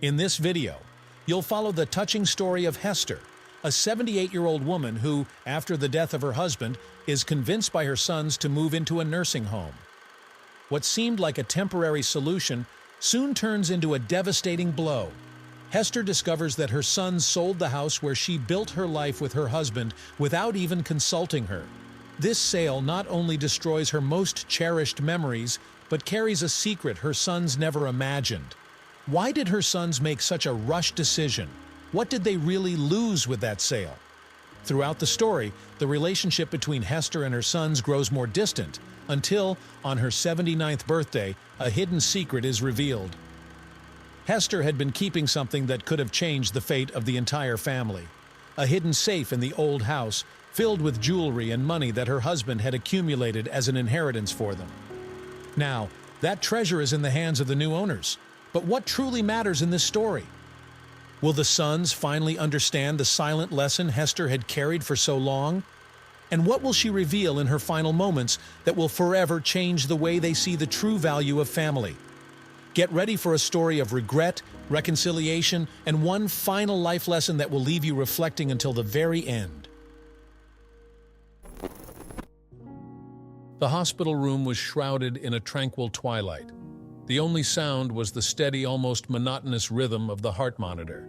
In this video, you'll follow the touching story of Hester, a 78-year-old woman who, after the death of her husband, is convinced by her sons to move into a nursing home. What seemed like a temporary solution soon turns into a devastating blow. Hester discovers that her sons sold the house where she built her life with her husband without even consulting her. This sale not only destroys her most cherished memories, but carries a secret her sons never imagined. Why did her sons make such a rushed decision? What did they really lose with that sale? Throughout the story, the relationship between Hester and her sons grows more distant, until, on her 79th birthday, a hidden secret is revealed. Hester had been keeping something that could have changed the fate of the entire family. A hidden safe in the old house, filled with jewelry and money that her husband had accumulated as an inheritance for them. Now, that treasure is in the hands of the new owners. But what truly matters in this story? Will the sons finally understand the silent lesson Hester had carried for so long? And what will she reveal in her final moments that will forever change the way they see the true value of family? Get ready for a story of regret, reconciliation, and one final life lesson that will leave you reflecting until the very end. The hospital room was shrouded in a tranquil twilight. The only sound was the steady, almost monotonous rhythm of the heart monitor.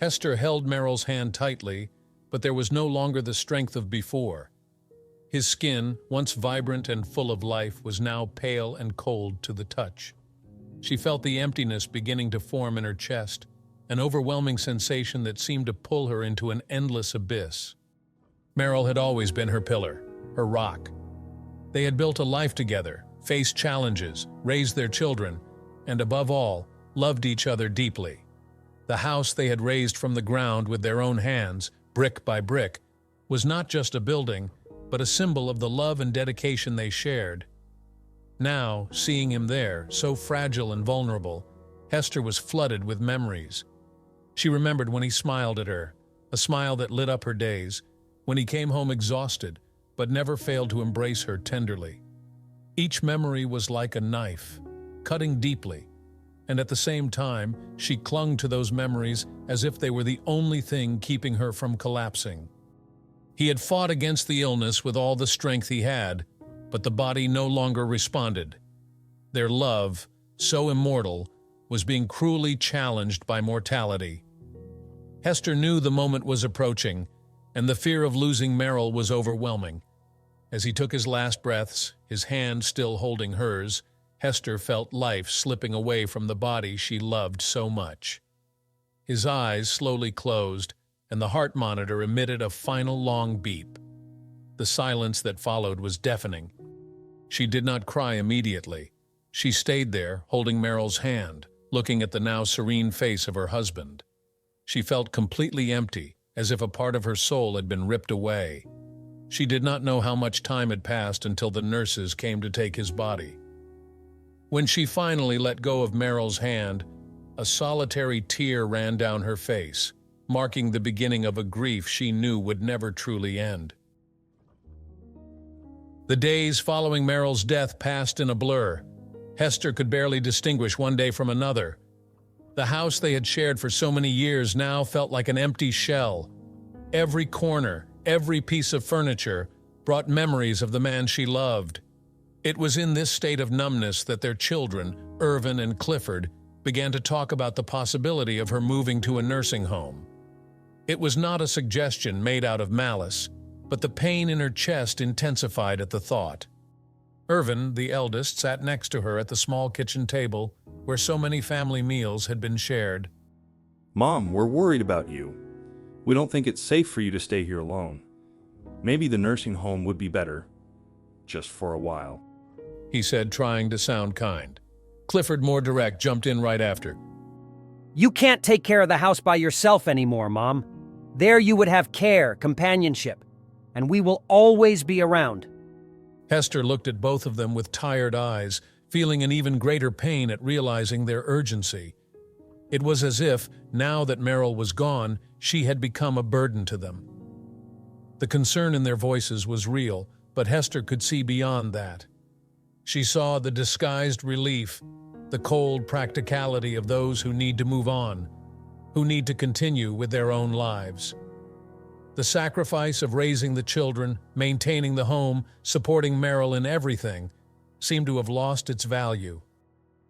Hester held Merrill's hand tightly, but there was no longer the strength of before. His skin, once vibrant and full of life, was now pale and cold to the touch. She felt the emptiness beginning to form in her chest, an overwhelming sensation that seemed to pull her into an endless abyss. Merrill had always been her pillar, her rock. They had built a life together, faced challenges, raised their children, and above all, loved each other deeply. The house they had raised from the ground with their own hands, brick by brick, was not just a building, but a symbol of the love and dedication they shared. Now, seeing him there, so fragile and vulnerable, Hester was flooded with memories. She remembered when he smiled at her, a smile that lit up her days, when he came home exhausted, but never failed to embrace her tenderly. Each memory was like a knife, cutting deeply, and at the same time, she clung to those memories as if they were the only thing keeping her from collapsing. He had fought against the illness with all the strength he had, but the body no longer responded. Their love, so immortal, was being cruelly challenged by mortality. Hester knew the moment was approaching, and the fear of losing Merrill was overwhelming. As he took his last breaths, his hand still holding hers, Hester felt life slipping away from the body she loved so much. His eyes slowly closed, and the heart monitor emitted a final long beep. The silence that followed was deafening. She did not cry immediately. She stayed there, holding Merrill's hand, looking at the now serene face of her husband. She felt completely empty, as if a part of her soul had been ripped away. She did not know how much time had passed until the nurses came to take his body. When she finally let go of Merrill's hand, a solitary tear ran down her face, marking the beginning of a grief she knew would never truly end. The days following Merrill's death passed in a blur. Hester could barely distinguish one day from another. The house they had shared for so many years now felt like an empty shell. Every corner, every piece of furniture brought memories of the man she loved. It was in this state of numbness that their children, Irvin and Clifford, began to talk about the possibility of her moving to a nursing home. It was not a suggestion made out of malice, but the pain in her chest intensified at the thought. Irvin, the eldest, sat next to her at the small kitchen table where so many family meals had been shared. Mom, we're worried about you. We don't think it's safe for you to stay here alone. Maybe the nursing home would be better, just for a while, he said, trying to sound kind. Clifford, more direct, jumped in right after. You can't take care of the house by yourself anymore, Mom. There you would have care, companionship, and we will always be around. Hester looked at both of them with tired eyes, feeling an even greater pain at realizing their urgency. It was as if, now that Merrill was gone, she had become a burden to them. The concern in their voices was real, but Hester could see beyond that. She saw the disguised relief, the cold practicality of those who need to move on, who need to continue with their own lives. The sacrifice of raising the children, maintaining the home, supporting Meryl in everything, seemed to have lost its value.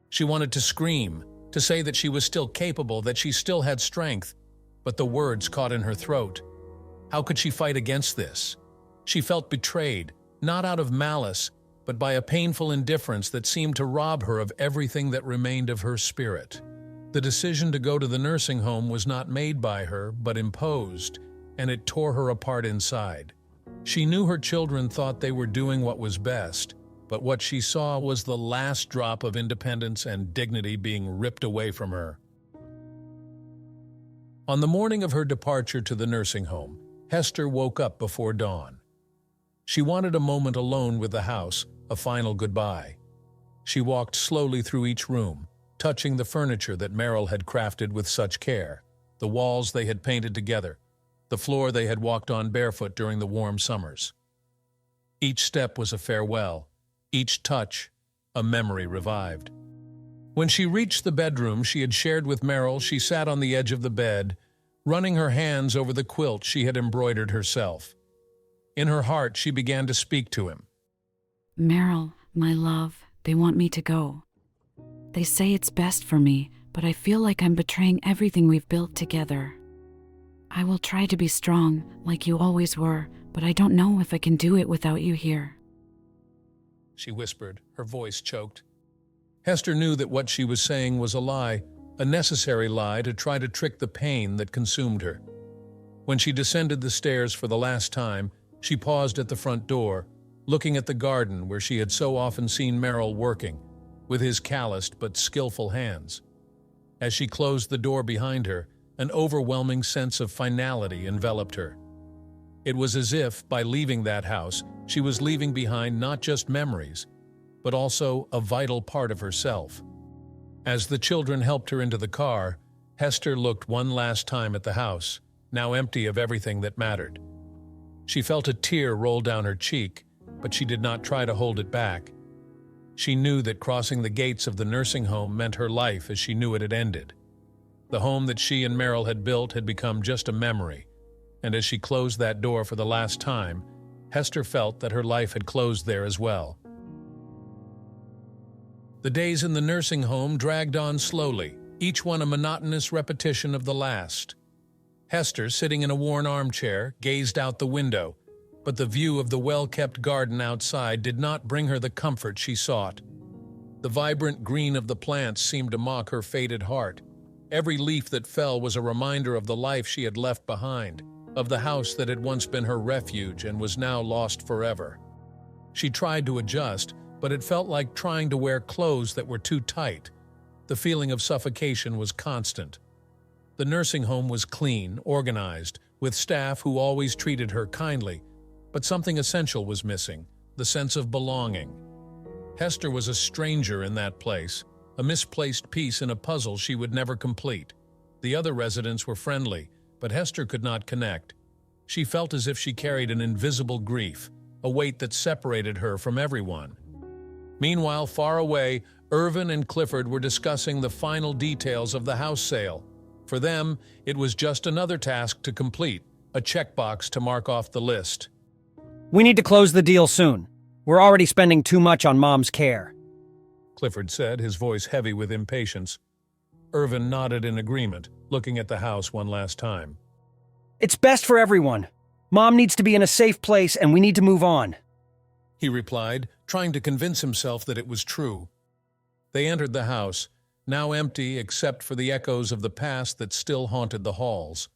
She wanted to scream, to say that she was still capable, that she still had strength, but the words caught in her throat. How could she fight against this? She felt betrayed, not out of malice, but by a painful indifference that seemed to rob her of everything that remained of her spirit. The decision to go to the nursing home was not made by her, but imposed, and it tore her apart inside. She knew her children thought they were doing what was best, but what she saw was the last drop of independence and dignity being ripped away from her. On the morning of her departure to the nursing home, Hester woke up before dawn. She wanted a moment alone with the house, a final goodbye. She walked slowly through each room, touching the furniture that Meryl had crafted with such care, the walls they had painted together, the floor they had walked on barefoot during the warm summers. Each step was a farewell, each touch a memory revived. When she reached the bedroom she had shared with Meryl, she sat on the edge of the bed, running her hands over the quilt she had embroidered herself. In her heart, she began to speak to him. Meryl, my love, they want me to go. They say it's best for me, but I feel like I'm betraying everything we've built together. I will try to be strong, like you always were, but I don't know if I can do it without you here. She whispered, her voice choked. Hester knew that what she was saying was a lie, a necessary lie to try to trick the pain that consumed her. When she descended the stairs for the last time, she paused at the front door, looking at the garden where she had so often seen Meryl working, with his calloused but skillful hands. As she closed the door behind her, an overwhelming sense of finality enveloped her. It was as if, by leaving that house, she was leaving behind not just memories, but also a vital part of herself. As the children helped her into the car, Hester looked one last time at the house, now empty of everything that mattered. She felt a tear roll down her cheek, but she did not try to hold it back. She knew that crossing the gates of the nursing home meant her life as she knew it had ended. The home that she and Meryl had built had become just a memory, and as she closed that door for the last time, Hester felt that her life had closed there as well. The days in the nursing home dragged on slowly, each one a monotonous repetition of the last. Hester, sitting in a worn armchair, gazed out the window, but the view of the well-kept garden outside did not bring her the comfort she sought. The vibrant green of the plants seemed to mock her faded heart. Every leaf that fell was a reminder of the life she had left behind, of the house that had once been her refuge and was now lost forever. She tried to adjust, but it felt like trying to wear clothes that were too tight. The feeling of suffocation was constant. The nursing home was clean, organized, with staff who always treated her kindly, but something essential was missing, the sense of belonging. Hester was a stranger in that place, a misplaced piece in a puzzle she would never complete. The other residents were friendly, but Hester could not connect. She felt as if she carried an invisible grief, a weight that separated her from everyone. Meanwhile, far away, Irvin and Clifford were discussing the final details of the house sale. For them, it was just another task to complete, a checkbox to mark off the list. We need to close the deal soon. We're already spending too much on Mom's care. Clifford said, his voice heavy with impatience. Irvin nodded in agreement, looking at the house one last time. It's best for everyone. Mom needs to be in a safe place and we need to move on, he replied, trying to convince himself that it was true. They entered the house, now empty except for the echoes of the past that still haunted the halls.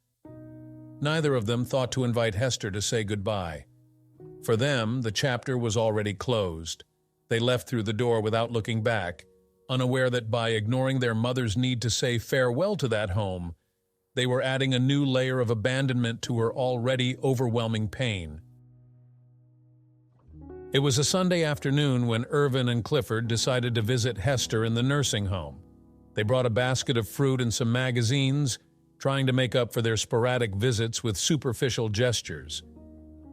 Neither of them thought to invite Hester to say goodbye. For them, the chapter was already closed. They left through the door without looking back, unaware that by ignoring their mother's need to say farewell to that home, they were adding a new layer of abandonment to her already overwhelming pain. It was a Sunday afternoon when Irvin and Clifford decided to visit Hester in the nursing home. They brought a basket of fruit and some magazines, trying to make up for their sporadic visits with superficial gestures.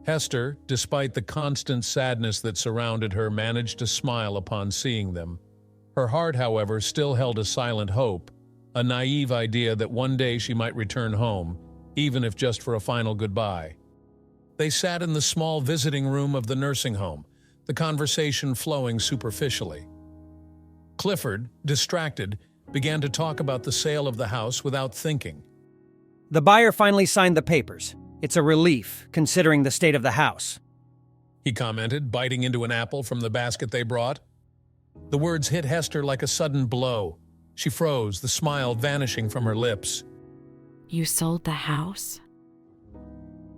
Hester, despite the constant sadness that surrounded her, managed to smile upon seeing them. Her heart, however, still held a silent hope, a naive idea that one day she might return home, even if just for a final goodbye. They sat in the small visiting room of the nursing home, the conversation flowing superficially. Clifford, distracted, began to talk about the sale of the house without thinking. The buyer finally signed the papers. It's a relief, considering the state of the house, He commented, biting into an apple from the basket they brought. The words hit Hester like a sudden blow. She froze, the smile vanishing from her lips. You sold the house?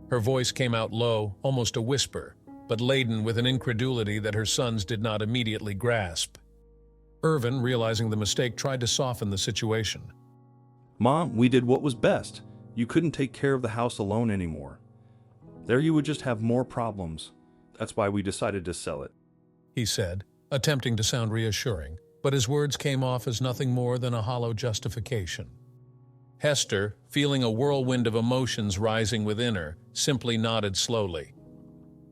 Her voice came out low, almost a whisper, but laden with an incredulity that her sons did not immediately grasp. Irvin, realizing the mistake, tried to soften the situation. Mom, we did what was best. You couldn't take care of the house alone anymore. There you would just have more problems. That's why we decided to sell it, He said, attempting to sound reassuring, but his words came off as nothing more than a hollow justification. Hester, feeling a whirlwind of emotions rising within her, simply nodded slowly.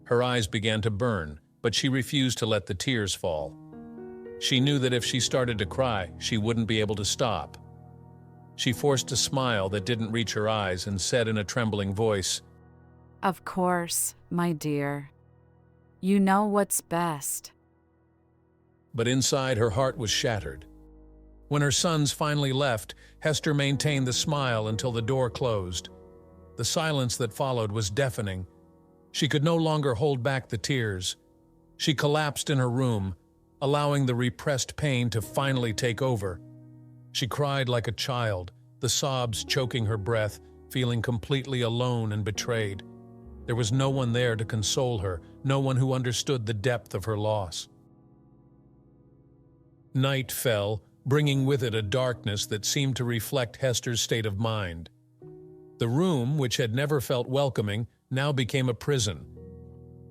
Her eyes began to burn, but she refused to let the tears fall. She knew that if she started to cry, she wouldn't be able to stop. She forced a smile that didn't reach her eyes and said in a trembling voice, Of course, my dear. You know what's best. but inside her heart was shattered. When her sons finally left, Hester maintained the smile until the door closed. The silence that followed was deafening. She could no longer hold back the tears. She collapsed in her room, allowing the repressed pain to finally take over. She cried like a child, the sobs choking her breath, feeling completely alone and betrayed. There was no one there to console her, no one who understood the depth of her loss. Night fell, bringing with it a darkness that seemed to reflect Hester's state of mind. The room, which had never felt welcoming, now became a prison.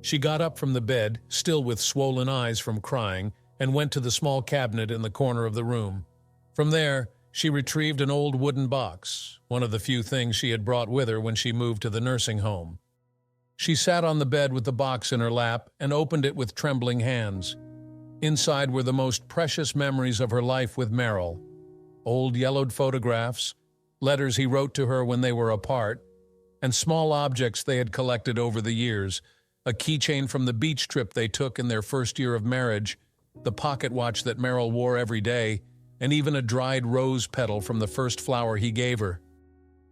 She got up from the bed, still with swollen eyes from crying, and went to the small cabinet in the corner of the room. From there, she retrieved an old wooden box, one of the few things she had brought with her when she moved to the nursing home. She sat on the bed with the box in her lap and opened it with trembling hands. Inside were the most precious memories of her life with Merrill. Old yellowed photographs, letters he wrote to her when they were apart, and small objects they had collected over the years, a keychain from the beach trip they took in their first year of marriage, the pocket watch that Merrill wore every day, and even a dried rose petal from the first flower he gave her.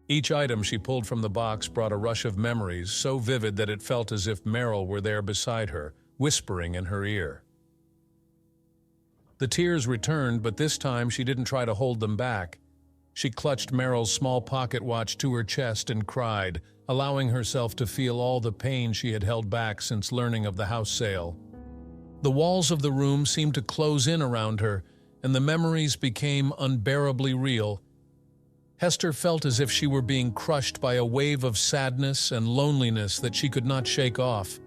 Each item she pulled from the box brought a rush of memories so vivid that it felt as if Merrill were there beside her, whispering in her ear. The tears returned, but this time she didn't try to hold them back. She clutched Merrill's small pocket watch to her chest and cried, allowing herself to feel all the pain she had held back since learning of the house sale. The walls of the room seemed to close in around her, and the memories became unbearably real. Hester felt as if she were being crushed by a wave of sadness and loneliness that she could not shake off.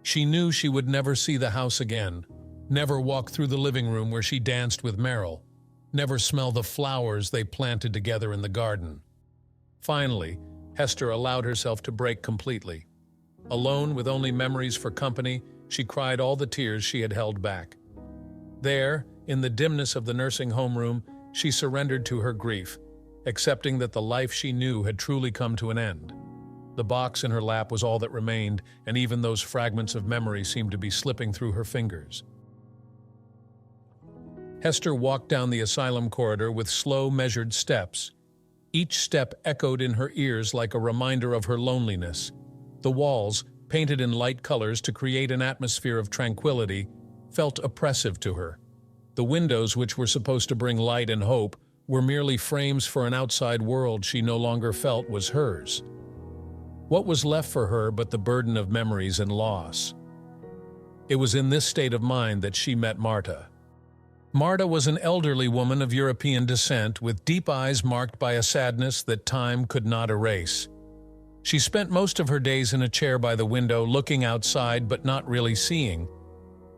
She knew she would never see the house again, never walk through the living room where she danced with Merrill, never smell the flowers they planted together in the garden. Finally, Hester allowed herself to break completely. Alone with only memories for company, she cried all the tears she had held back. There, in the dimness of the nursing home room, she surrendered to her grief, accepting that the life she knew had truly come to an end. The box in her lap was all that remained, and even those fragments of memory seemed to be slipping through her fingers. Hester walked down the asylum corridor with slow, measured steps. Each step echoed in her ears like a reminder of her loneliness. The walls, painted in light colors to create an atmosphere of tranquility, felt oppressive to her. The windows, which were supposed to bring light and hope, were merely frames for an outside world she no longer felt was hers. What was left for her but the burden of memories and loss? It was in this state of mind that she met Marta. Marta was an elderly woman of European descent with deep eyes marked by a sadness that time could not erase. She spent most of her days in a chair by the window looking outside but not really seeing.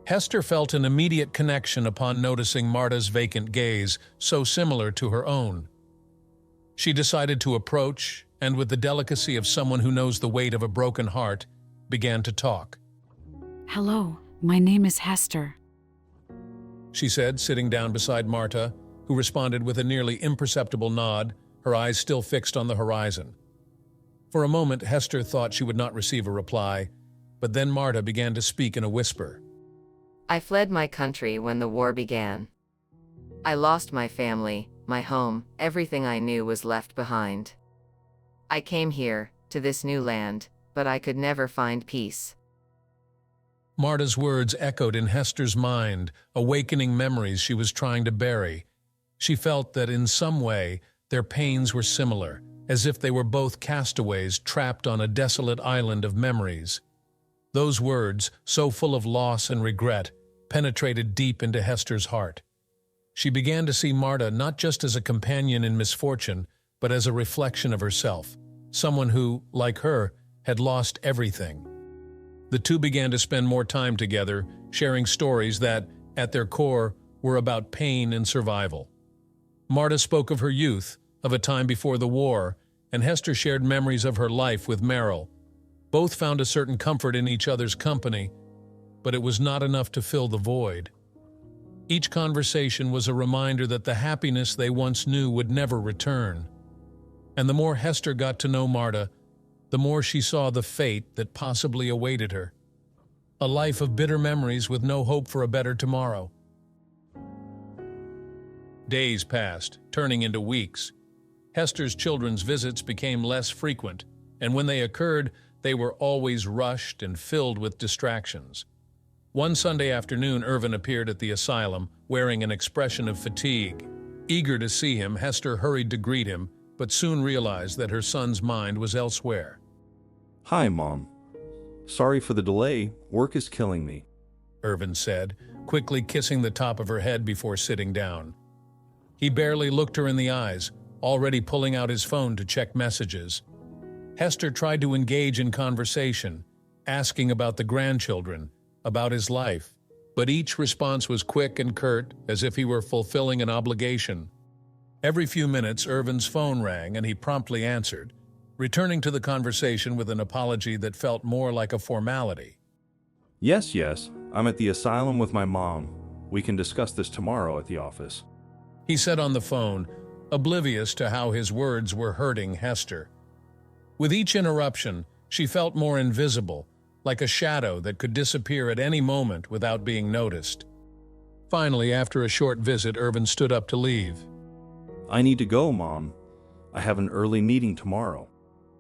Hester felt an immediate connection upon noticing Marta's vacant gaze, so similar to her own. She decided to approach, and with the delicacy of someone who knows the weight of a broken heart, began to talk. Hello, my name is Hester. she said, sitting down beside Marta, who responded with a nearly imperceptible nod, her eyes still fixed on the horizon. For a moment, Hester thought she would not receive a reply, but then Marta began to speak in a whisper. I fled my country when the war began. I lost my family, my home, everything I knew was left behind. I came here, to this new land, but I could never find peace. Marta's words echoed in Hester's mind, awakening memories she was trying to bury. She felt that in some way their pains were similar, as if they were both castaways trapped on a desolate island of memories. Those words, so full of loss and regret, penetrated deep into Hester's heart. She began to see Marta not just as a companion in misfortune, but as a reflection of herself, someone who, like her, had lost everything. The two began to spend more time together, sharing stories that, at their core, were about pain and survival. Marta spoke of her youth, of a time before the war, and Hester shared memories of her life with Meryl. Both found a certain comfort in each other's company, but it was not enough to fill the void. Each conversation was a reminder that the happiness they once knew would never return. And the more Hester got to know Marta, the more she saw the fate that possibly awaited her. A life of bitter memories with no hope for a better tomorrow. Days passed, turning into weeks. Hester's children's visits became less frequent, and when they occurred, they were always rushed and filled with distractions. One Sunday afternoon, Irvin appeared at the asylum, wearing an expression of fatigue. Eager to see him, Hester hurried to greet him, but soon realized that her son's mind was elsewhere. Hi, Mom. Sorry for the delay. Work is killing me. Irvin said, quickly kissing the top of her head before sitting down. He barely looked her in the eyes, already pulling out his phone to check messages. Hester tried to engage in conversation, asking about the grandchildren, about his life, but each response was quick and curt, as if he were fulfilling an obligation. Every few minutes, Irvin's phone rang and he promptly answered, returning to the conversation with an apology that felt more like a formality. Yes, I'm at the asylum with my mom. We can discuss this tomorrow at the office. He said on the phone, oblivious to how his words were hurting Hester. With each interruption, she felt more invisible, like a shadow that could disappear at any moment without being noticed. Finally, after a short visit, Irvin stood up to leave. I need to go, Mom. I have an early meeting tomorrow,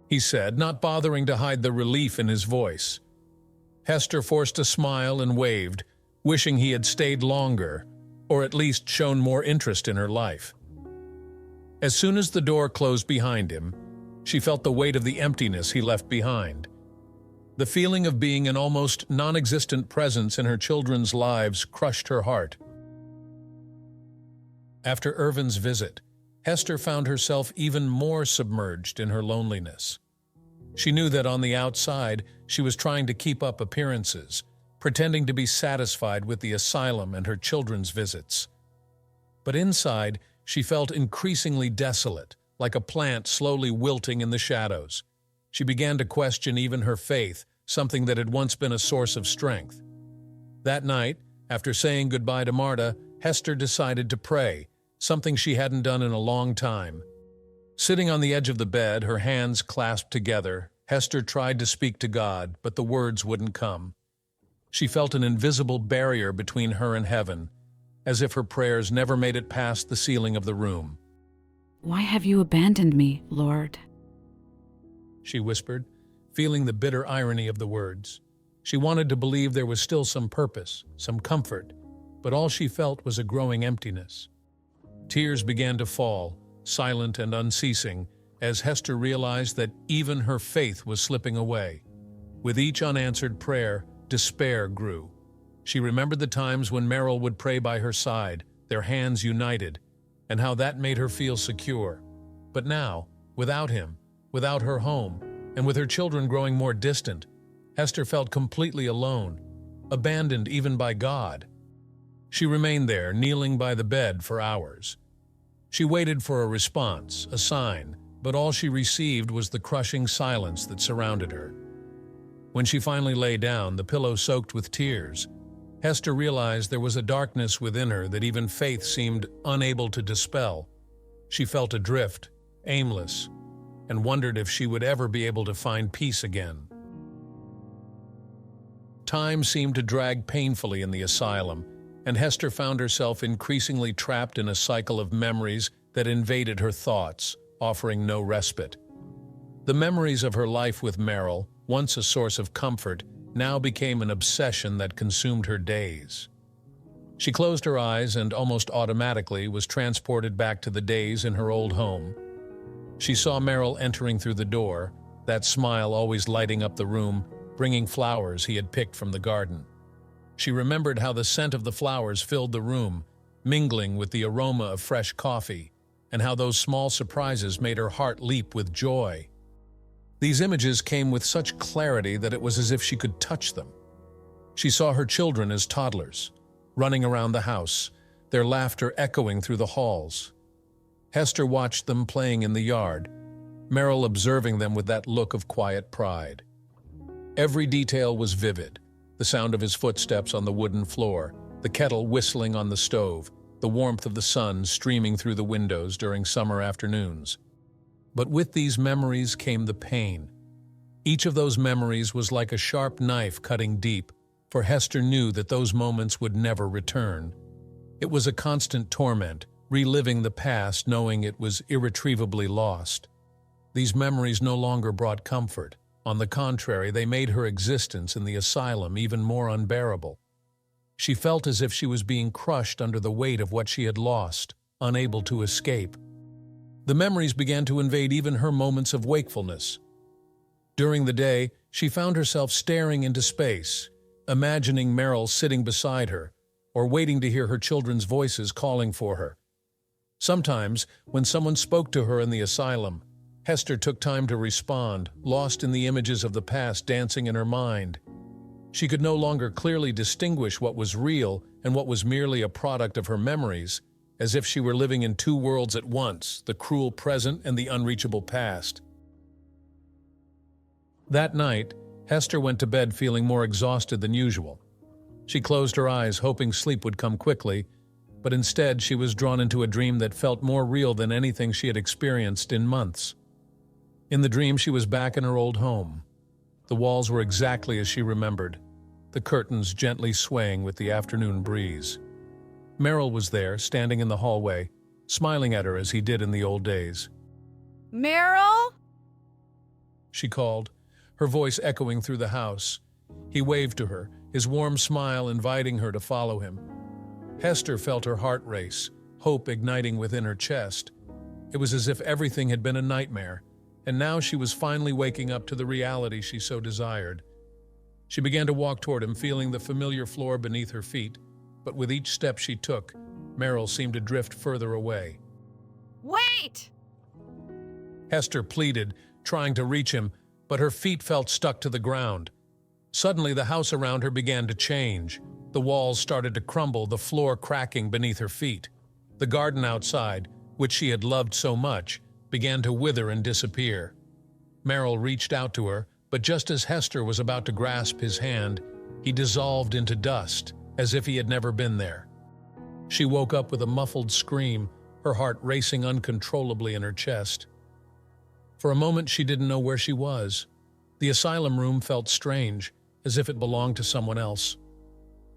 he said, not bothering to hide the relief in his voice. Hester forced a smile and waved, wishing he had stayed longer, or at least shown more interest in her life. As soon as the door closed behind him, she felt the weight of the emptiness he left behind. The feeling of being an almost non-existent presence in her children's lives crushed her heart. After Irvin's visit, Hester found herself even more submerged in her loneliness. She knew that on the outside, she was trying to keep up appearances, pretending to be satisfied with the asylum and her children's visits. But inside, she felt increasingly desolate, like a plant slowly wilting in the shadows. She began to question even her faith, something that had once been a source of strength. That night, after saying goodbye to Marta, Hester decided to pray, something she hadn't done in a long time. Sitting on the edge of the bed, her hands clasped together, Hester tried to speak to God, but the words wouldn't come. She felt an invisible barrier between her and heaven, as if her prayers never made it past the ceiling of the room. Why have you abandoned me, Lord? She whispered, feeling the bitter irony of the words. She wanted to believe there was still some purpose, some comfort, but all she felt was a growing emptiness. Tears began to fall, silent and unceasing, as Hester realized that even her faith was slipping away. With each unanswered prayer, despair grew. She remembered the times when Meryl would pray by her side, their hands united, and how that made her feel secure. But now, without him, without her home, and with her children growing more distant, Hester felt completely alone, abandoned even by God. She remained there, kneeling by the bed for hours. She waited for a response, a sign, but all she received was the crushing silence that surrounded her. When she finally lay down, the pillow soaked with tears, Hester realized there was a darkness within her that even faith seemed unable to dispel. She felt adrift, aimless, and wondered if she would ever be able to find peace again. Time seemed to drag painfully in the asylum, and Hester found herself increasingly trapped in a cycle of memories that invaded her thoughts, offering no respite. The memories of her life with Merrill, once a source of comfort, now became an obsession that consumed her days. She closed her eyes and almost automatically was transported back to the days in her old home. She saw Merrill entering through the door, that smile always lighting up the room, bringing flowers he had picked from the garden. She remembered how the scent of the flowers filled the room, mingling with the aroma of fresh coffee, and how those small surprises made her heart leap with joy. These images came with such clarity that it was as if she could touch them. She saw her children as toddlers, running around the house, their laughter echoing through the halls. Hester watched them playing in the yard, Merrill observing them with that look of quiet pride. Every detail was vivid, the sound of his footsteps on the wooden floor, the kettle whistling on the stove, the warmth of the sun streaming through the windows during summer afternoons. But with these memories came the pain. Each of those memories was like a sharp knife cutting deep, for Hester knew that those moments would never return. It was a constant torment, reliving the past knowing it was irretrievably lost. These memories no longer brought comfort. On the contrary, they made her existence in the asylum even more unbearable. She felt as if she was being crushed under the weight of what she had lost, unable to escape. The memories began to invade even her moments of wakefulness. During the day, she found herself staring into space, imagining Merrill sitting beside her, or waiting to hear her children's voices calling for her. Sometimes, when someone spoke to her in the asylum, Hester took time to respond, lost in the images of the past dancing in her mind. She could no longer clearly distinguish what was real and what was merely a product of her memories, as if she were living in two worlds at once, the cruel present and the unreachable past. That night, Hester went to bed feeling more exhausted than usual. She closed her eyes, hoping sleep would come quickly, but instead she was drawn into a dream that felt more real than anything she had experienced in months. In the dream, she was back in her old home. The walls were exactly as she remembered, the curtains gently swaying with the afternoon breeze. Merrill was there, standing in the hallway, smiling at her as he did in the old days. Merrill? She called, her voice echoing through the house. He waved to her, his warm smile inviting her to follow him. Hester felt her heart race, hope igniting within her chest. It was as if everything had been a nightmare, and now she was finally waking up to the reality she so desired. She began to walk toward him, feeling the familiar floor beneath her feet, but with each step she took, Merrill seemed to drift further away. Wait! Hester pleaded, trying to reach him, but her feet felt stuck to the ground. Suddenly, the house around her began to change. The walls started to crumble, the floor cracking beneath her feet. The garden outside, which she had loved so much, began to wither and disappear. Merrill reached out to her, but just as Hester was about to grasp his hand, he dissolved into dust, as if he had never been there. She woke up with a muffled scream, her heart racing uncontrollably in her chest. For a moment, she didn't know where she was. The asylum room felt strange, as if it belonged to someone else.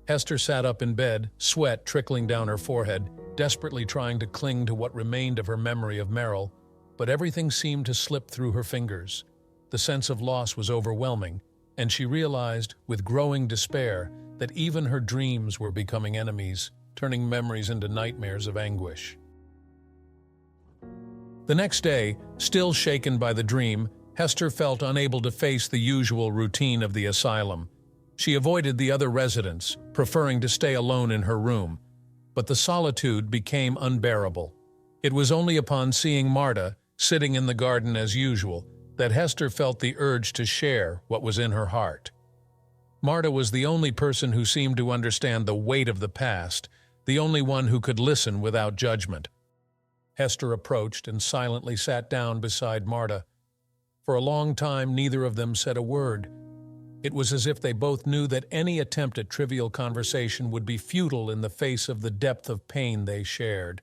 Hester sat up in bed, sweat trickling down her forehead, desperately trying to cling to what remained of her memory of Merrill, but everything seemed to slip through her fingers. The sense of loss was overwhelming, and she realized, with growing despair, that even her dreams were becoming enemies, turning memories into nightmares of anguish. The next day, still shaken by the dream, Hester felt unable to face the usual routine of the asylum. She avoided the other residents, preferring to stay alone in her room, but the solitude became unbearable. It was only upon seeing Marta, sitting in the garden as usual, that Hester felt the urge to share what was in her heart. Marta was the only person who seemed to understand the weight of the past, the only one who could listen without judgment. Hester approached and silently sat down beside Marta. For a long time, neither of them said a word. It was as if they both knew that any attempt at trivial conversation would be futile in the face of the depth of pain they shared.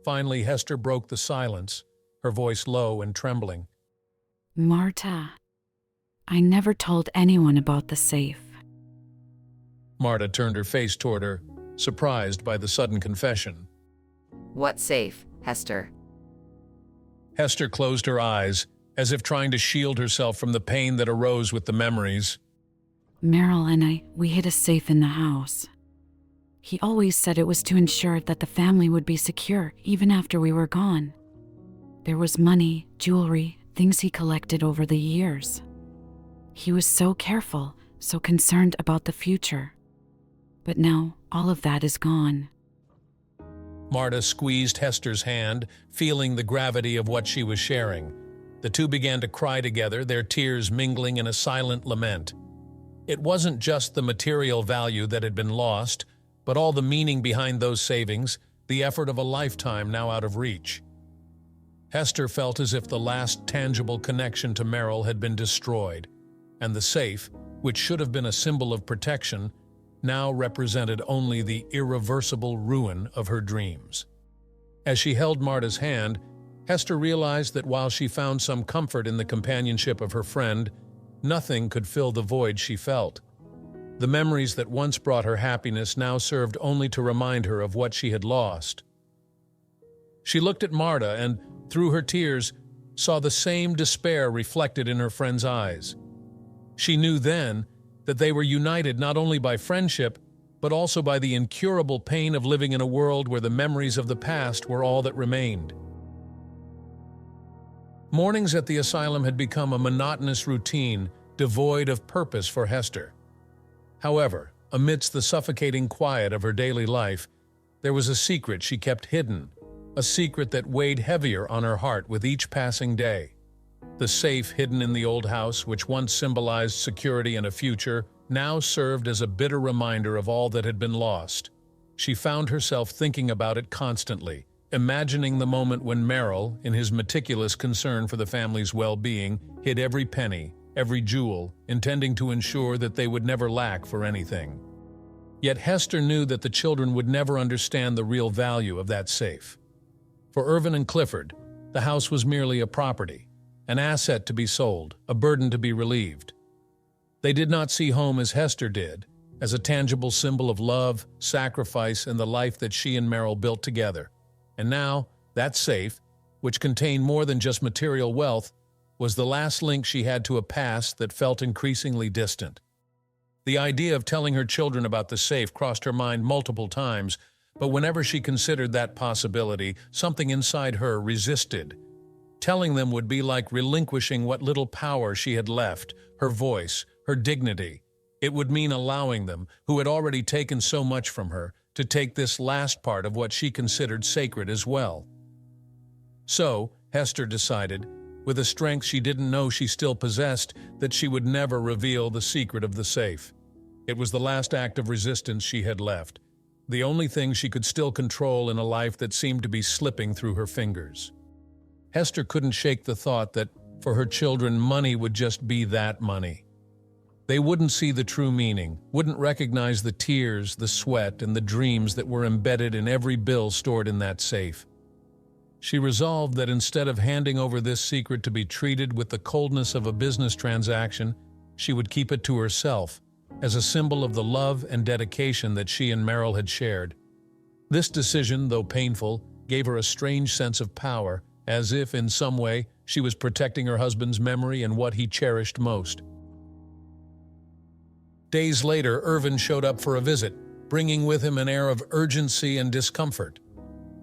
Finally, Hester broke the silence, her voice low and trembling. Marta, I never told anyone about the safe. Marta turned her face toward her, surprised by the sudden confession. What safe, Hester? Hester closed her eyes, as if trying to shield herself from the pain that arose with the memories. Merrill and we hid a safe in the house. He always said it was to ensure that the family would be secure even after we were gone. There was money, jewelry, things he collected over the years. He was so careful, so concerned about the future. But now, all of that is gone. Marta squeezed Hester's hand, feeling the gravity of what she was sharing. The two began to cry together, their tears mingling in a silent lament. It wasn't just the material value that had been lost, but all the meaning behind those savings, the effort of a lifetime now out of reach. Hester felt as if the last tangible connection to Merrill had been destroyed, and the safe, which should have been a symbol of protection, now represented only the irreversible ruin of her dreams. As she held Marta's hand, Hester realized that while she found some comfort in the companionship of her friend, nothing could fill the void she felt. The memories that once brought her happiness now served only to remind her of what she had lost. She looked at Marta and, through her tears, saw the same despair reflected in her friend's eyes. She knew then that they were united not only by friendship, but also by the incurable pain of living in a world where the memories of the past were all that remained. Mornings at the asylum had become a monotonous routine, devoid of purpose for Hester. However, amidst the suffocating quiet of her daily life, there was a secret she kept hidden, a secret that weighed heavier on her heart with each passing day. The safe hidden in the old house, which once symbolized security and a future, now served as a bitter reminder of all that had been lost. She found herself thinking about it constantly, imagining the moment when Merrill, in his meticulous concern for the family's well-being, hid every penny, every jewel, intending to ensure that they would never lack for anything. Yet Hester knew that the children would never understand the real value of that safe. For Irvin and Clifford, the house was merely a property, an asset to be sold, a burden to be relieved. They did not see home as Hester did, as a tangible symbol of love, sacrifice, and the life that she and Merrill built together. And now, that safe, which contained more than just material wealth, was the last link she had to a past that felt increasingly distant. The idea of telling her children about the safe crossed her mind multiple times, but whenever she considered that possibility, something inside her resisted. Telling them would be like relinquishing what little power she had left, her voice, her dignity. It would mean allowing them, who had already taken so much from her, to take this last part of what she considered sacred as well. So, Hester decided, with a strength she didn't know she still possessed, that she would never reveal the secret of the safe. It was the last act of resistance she had left, the only thing she could still control in a life that seemed to be slipping through her fingers. Hester couldn't shake the thought that, for her children, money would just be that money. They wouldn't see the true meaning, wouldn't recognize the tears, the sweat, and the dreams that were embedded in every bill stored in that safe. She resolved that instead of handing over this secret to be treated with the coldness of a business transaction, she would keep it to herself, as a symbol of the love and dedication that she and Merrill had shared. This decision, though painful, gave her a strange sense of power, as if, in some way, she was protecting her husband's memory and what he cherished most. Days later, Irvin showed up for a visit, bringing with him an air of urgency and discomfort.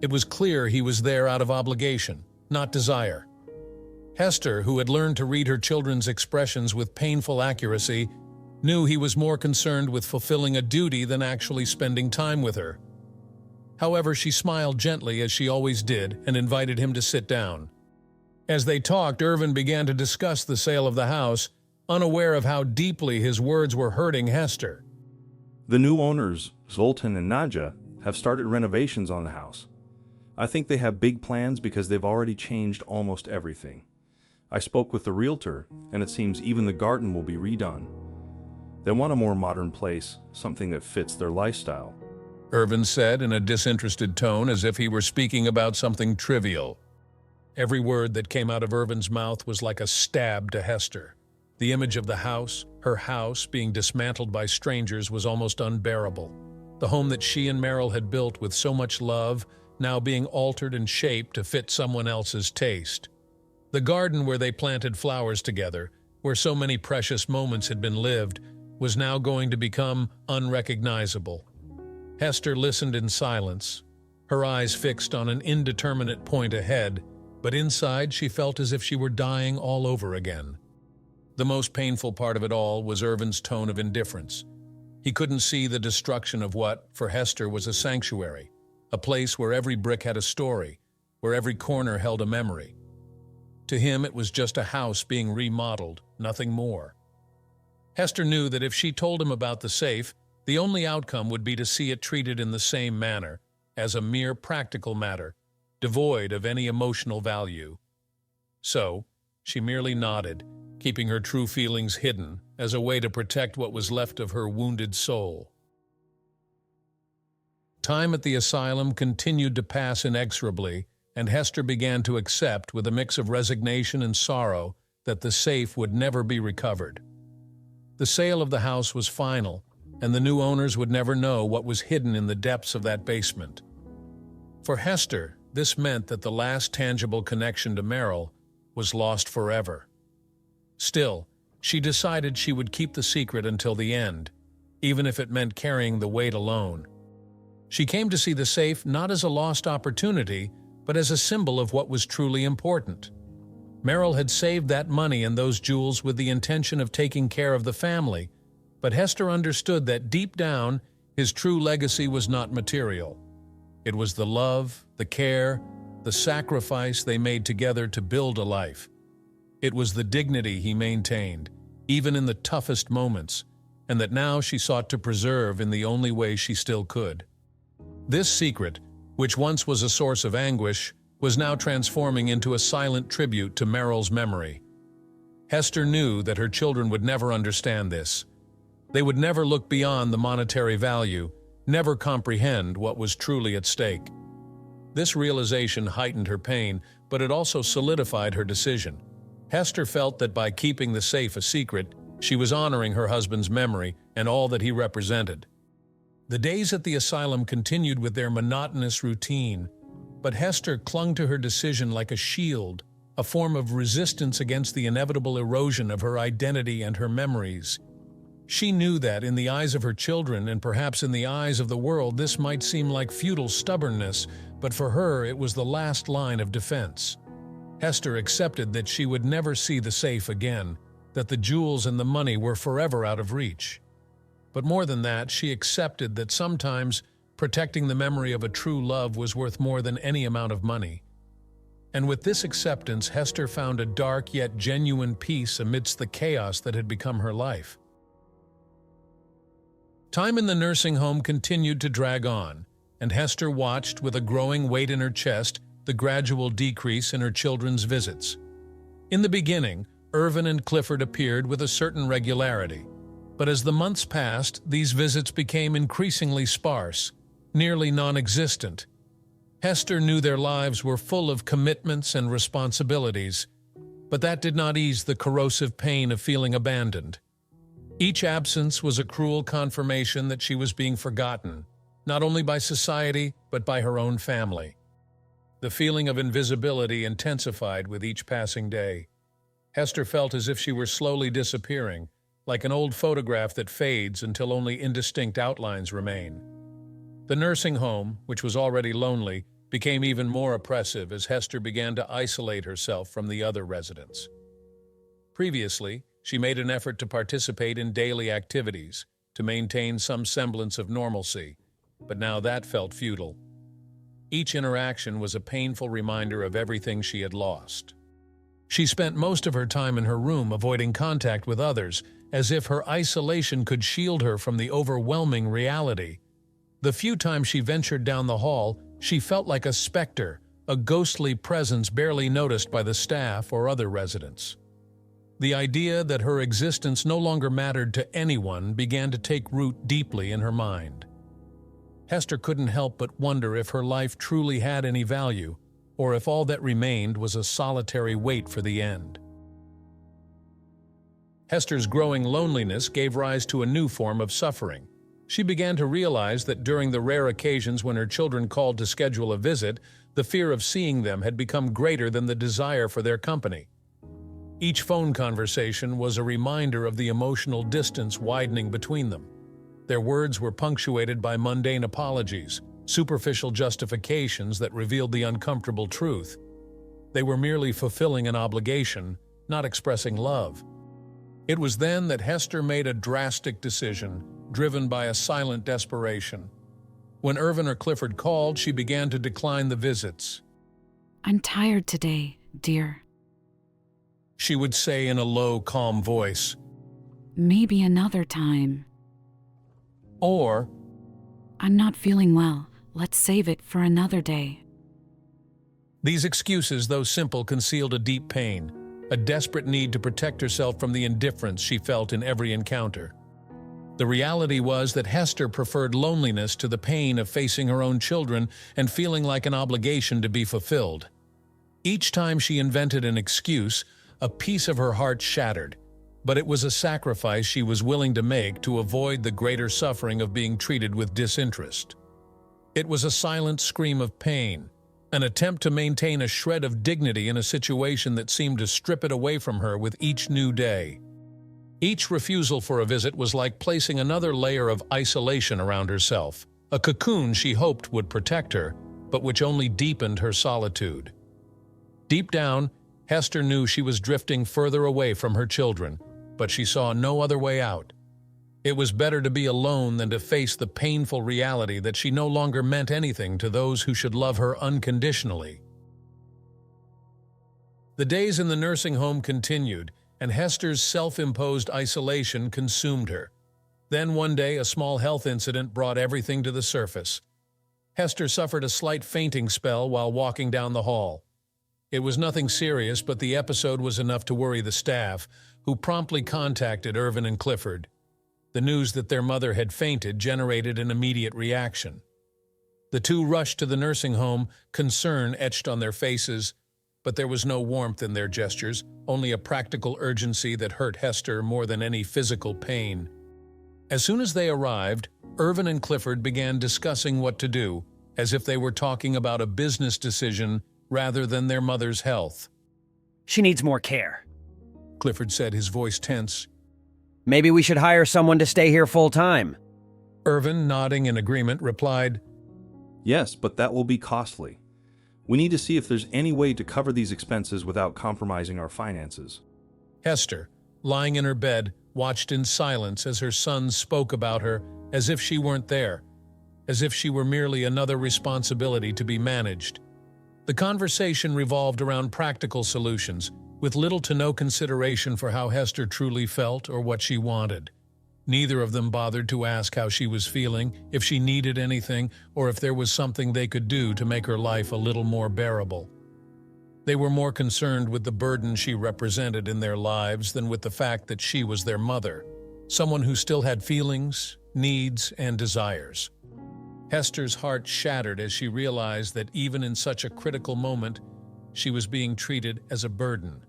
It was clear he was there out of obligation, not desire. Hester, who had learned to read her children's expressions with painful accuracy, knew he was more concerned with fulfilling a duty than actually spending time with her. However, she smiled gently, as she always did, and invited him to sit down. As they talked, Irvin began to discuss the sale of the house, unaware of how deeply his words were hurting Hester. The new owners, Zoltan and Nadja, have started renovations on the house. I think they have big plans because they've already changed almost everything. I spoke with the realtor, and it seems even the garden will be redone. They want a more modern place, something that fits their lifestyle. Irvin said in a disinterested tone, as if he were speaking about something trivial. Every word that came out of Irvin's mouth was like a stab to Hester. The image of the house, her house, being dismantled by strangers was almost unbearable. The home that she and Merrill had built with so much love, now being altered and shaped to fit someone else's taste. The garden where they planted flowers together, where so many precious moments had been lived, was now going to become unrecognizable. Hester listened in silence, her eyes fixed on an indeterminate point ahead, but inside she felt as if she were dying all over again. The most painful part of it all was Irvin's tone of indifference. He couldn't see the destruction of what, for Hester, was a sanctuary, a place where every brick had a story, where every corner held a memory. To him, it was just a house being remodeled, nothing more. Hester knew that if she told him about the safe, the only outcome would be to see it treated in the same manner, as a mere practical matter, devoid of any emotional value. So, she merely nodded, keeping her true feelings hidden as a way to protect what was left of her wounded soul. Time at the asylum continued to pass inexorably, and Hester began to accept, with a mix of resignation and sorrow, that the safe would never be recovered. The sale of the house was final, and the new owners would never know what was hidden in the depths of that basement. For Hester, this meant that the last tangible connection to Merrill was lost forever. Still, she decided she would keep the secret until the end, even if it meant carrying the weight alone. She came to see the safe not as a lost opportunity, but as a symbol of what was truly important. Merrill had saved that money and those jewels with the intention of taking care of the family, but Hester understood that deep down, his true legacy was not material. It was the love, the care, the sacrifice they made together to build a life. It was the dignity he maintained, even in the toughest moments, and that now she sought to preserve in the only way she still could. This secret, which once was a source of anguish, was now transforming into a silent tribute to Merrill's memory. Hester knew that her children would never understand this. They would never look beyond the monetary value, never comprehend what was truly at stake. This realization heightened her pain, but it also solidified her decision. Hester felt that by keeping the safe a secret, she was honoring her husband's memory and all that he represented. The days at the asylum continued with their monotonous routine, but Hester clung to her decision like a shield, a form of resistance against the inevitable erosion of her identity and her memories. She knew that, in the eyes of her children and perhaps in the eyes of the world, this might seem like futile stubbornness, but for her it was the last line of defense. Hester accepted that she would never see the safe again, that the jewels and the money were forever out of reach. But more than that, she accepted that sometimes protecting the memory of a true love was worth more than any amount of money. And with this acceptance, Hester found a dark yet genuine peace amidst the chaos that had become her life. Time in the nursing home continued to drag on, and Hester watched with a growing weight in her chest the gradual decrease in her children's visits. In the beginning, Irvin and Clifford appeared with a certain regularity, but as the months passed, these visits became increasingly sparse, nearly non-existent. Hester knew their lives were full of commitments and responsibilities, but that did not ease the corrosive pain of feeling abandoned. Each absence was a cruel confirmation that she was being forgotten, not only by society, but by her own family. The feeling of invisibility intensified with each passing day. Hester felt as if she were slowly disappearing, like an old photograph that fades until only indistinct outlines remain. The nursing home, which was already lonely, became even more oppressive as Hester began to isolate herself from the other residents. Previously, she made an effort to participate in daily activities, to maintain some semblance of normalcy, but now that felt futile. Each interaction was a painful reminder of everything she had lost. She spent most of her time in her room avoiding contact with others, as if her isolation could shield her from the overwhelming reality. The few times she ventured down the hall, she felt like a specter, a ghostly presence barely noticed by the staff or other residents. The idea that her existence no longer mattered to anyone began to take root deeply in her mind. Hester couldn't help but wonder if her life truly had any value, or if all that remained was a solitary wait for the end. Hester's growing loneliness gave rise to a new form of suffering. She began to realize that during the rare occasions when her children called to schedule a visit, the fear of seeing them had become greater than the desire for their company. Each phone conversation was a reminder of the emotional distance widening between them. Their words were punctuated by mundane apologies, superficial justifications that revealed the uncomfortable truth. They were merely fulfilling an obligation, not expressing love. It was then that Hester made a drastic decision, driven by a silent desperation. When Irvin or Clifford called, she began to decline the visits. I'm tired today, dear. She would say in a low, calm voice. Maybe another time. Or, I'm not feeling well. Let's save it for another day. these excuses, though simple, concealed a deep pain, a desperate need to protect herself from the indifference she felt in every encounter. The reality was that Hester preferred loneliness to the pain of facing her own children and feeling like an obligation to be fulfilled. Each time she invented an excuse, a piece of her heart shattered, but it was a sacrifice she was willing to make to avoid the greater suffering of being treated with disinterest. It was a silent scream of pain, an attempt to maintain a shred of dignity in a situation that seemed to strip it away from her with each new day. Each refusal for a visit was like placing another layer of isolation around herself, a cocoon she hoped would protect her, but which only deepened her solitude. Deep down, Hester knew she was drifting further away from her children, but she saw no other way out. It was better to be alone than to face the painful reality that she no longer meant anything to those who should love her unconditionally. The days in the nursing home continued, and Hester's self-imposed isolation consumed her. Then one day, a small health incident brought everything to the surface. Hester suffered a slight fainting spell while walking down the hall. It was nothing serious, but the episode was enough to worry the staff, who promptly contacted Irvin and Clifford. The news that their mother had fainted generated an immediate reaction. The two rushed to the nursing home, concern etched on their faces, but there was no warmth in their gestures, only a practical urgency that hurt Hester more than any physical pain. As soon as they arrived, Irvin and Clifford began discussing what to do, as if they were talking about a business decision rather than their mother's health. She needs more care. Clifford said, his voice tense. Maybe we should hire someone to stay here full-time. Irvin, nodding in agreement, replied, Yes, but that will be costly. We need to see if there's any way to cover these expenses without compromising our finances. Hester, lying in her bed, watched in silence as her sons spoke about her as if she weren't there, as if she were merely another responsibility to be managed. The conversation revolved around practical solutions, with little to no consideration for how Hester truly felt or what she wanted. Neither of them bothered to ask how she was feeling, if she needed anything, or if there was something they could do to make her life a little more bearable. They were more concerned with the burden she represented in their lives than with the fact that she was their mother, someone who still had feelings, needs, and desires. Hester's heart shattered as she realized that even in such a critical moment, she was being treated as a burden.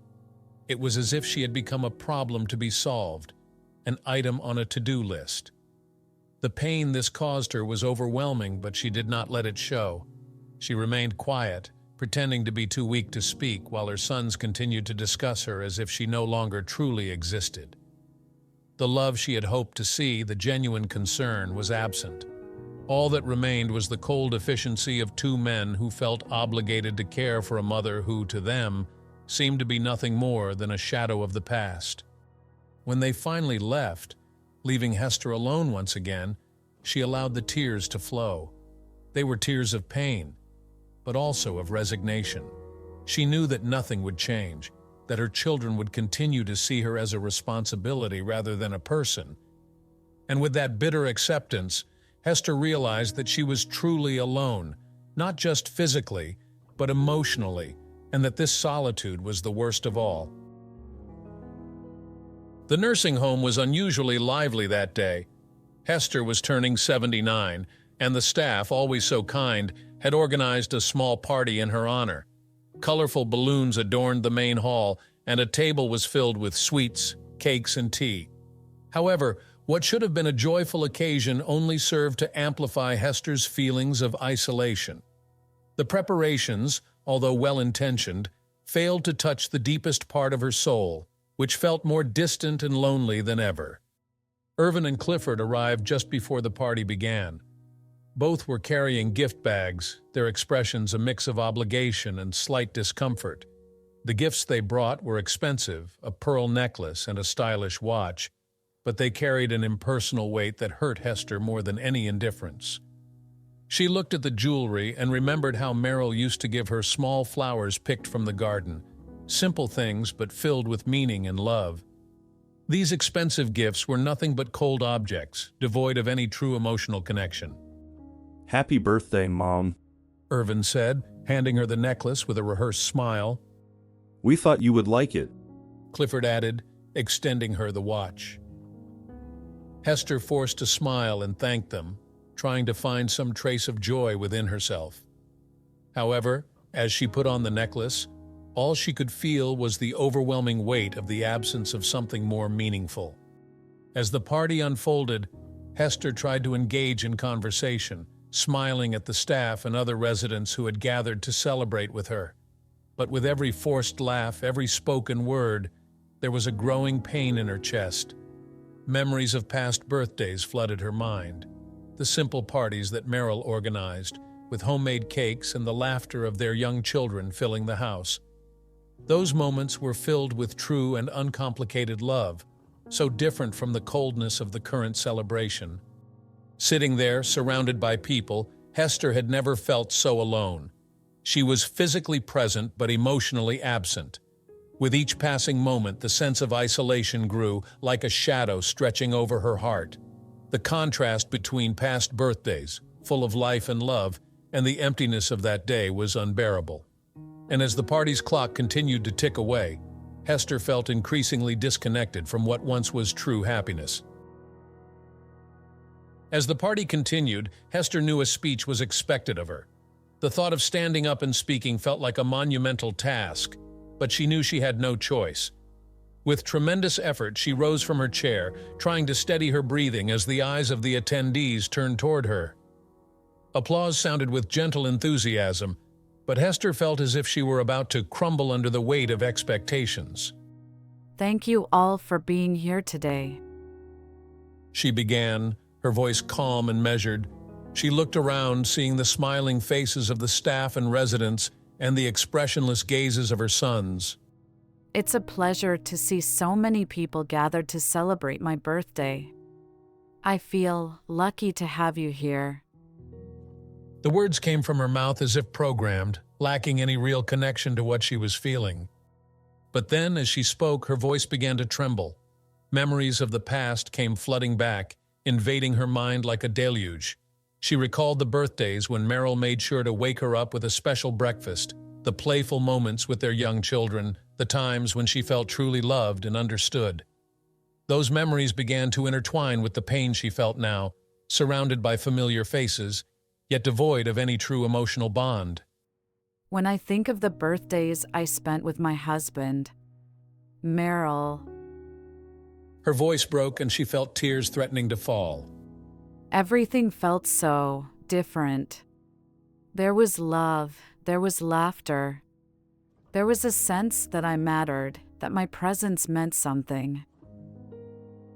It was as if she had become a problem to be solved, an item on a to-do list. The pain this caused her was overwhelming, but she did not let it show. She remained quiet, pretending to be too weak to speak, while her sons continued to discuss her as if she no longer truly existed. The love she had hoped to see, the genuine concern, was absent. All that remained was the cold efficiency of two men who felt obligated to care for a mother who, to them, seemed to be nothing more than a shadow of the past. When they finally left, leaving Hester alone once again, she allowed the tears to flow. They were tears of pain, but also of resignation. She knew that nothing would change, that her children would continue to see her as a responsibility rather than a person. And with that bitter acceptance, Hester realized that she was truly alone, not just physically, but emotionally, and that this solitude was the worst of all. The nursing home was unusually lively that day. Hester was turning 79, and the staff, always so kind, had organized a small party in her honor. Colorful balloons adorned the main hall, and a table was filled with sweets, cakes, and tea. However, what should have been a joyful occasion only served to amplify Hester's feelings of isolation. The preparations, although well-intentioned, failed to touch the deepest part of her soul, which felt more distant and lonely than ever. Irvin and Clifford arrived just before the party began. Both were carrying gift bags, their expressions a mix of obligation and slight discomfort. The gifts they brought were expensive, a pearl necklace and a stylish watch, but they carried an impersonal weight that hurt Hester more than any indifference. She looked at the jewelry and remembered how Merrill used to give her small flowers picked from the garden, simple things but filled with meaning and love. These expensive gifts were nothing but cold objects, devoid of any true emotional connection. Happy birthday, Mom. Irvin said, handing her the necklace with a rehearsed smile. We thought you would like it. Clifford added, extending her the watch. Hester forced a smile and thanked them, trying to find some trace of joy within herself. However, as she put on the necklace, all she could feel was the overwhelming weight of the absence of something more meaningful. As the party unfolded, Hester tried to engage in conversation, smiling at the staff and other residents who had gathered to celebrate with her. But with every forced laugh, every spoken word, there was a growing pain in her chest. Memories of past birthdays flooded her mind. The simple parties that Merrill organized, with homemade cakes and the laughter of their young children filling the house. Those moments were filled with true and uncomplicated love, so different from the coldness of the current celebration. Sitting there, surrounded by people, Hester had never felt so alone. She was physically present but emotionally absent. With each passing moment, the sense of isolation grew, like a shadow stretching over her heart. The contrast between past birthdays, full of life and love, and the emptiness of that day was unbearable. And as the party's clock continued to tick away, Hester felt increasingly disconnected from what once was true happiness. As the party continued, Hester knew a speech was expected of her. The thought of standing up and speaking felt like a monumental task, but she knew she had no choice. With tremendous effort, she rose from her chair, trying to steady her breathing as the eyes of the attendees turned toward her. Applause sounded with gentle enthusiasm, but Hester felt as if she were about to crumble under the weight of expectations. Thank you all for being here today. She began, her voice calm and measured. She looked around, seeing the smiling faces of the staff and residents and the expressionless gazes of her sons. It's a pleasure to see so many people gathered to celebrate my birthday. I feel lucky to have you here. The words came from her mouth as if programmed, lacking any real connection to what she was feeling. But then, as she spoke, her voice began to tremble. Memories of the past came flooding back, invading her mind like a deluge. She recalled the birthdays when Merrill made sure to wake her up with a special breakfast, the playful moments with their young children, the times when she felt truly loved and understood. Those memories began to intertwine with the pain she felt now, surrounded by familiar faces, yet devoid of any true emotional bond. When I think of the birthdays I spent with my husband, Merrill, Her voice broke and she felt tears threatening to fall. everything felt so different. There was love, there was laughter. There was a sense that I mattered, that my presence meant something.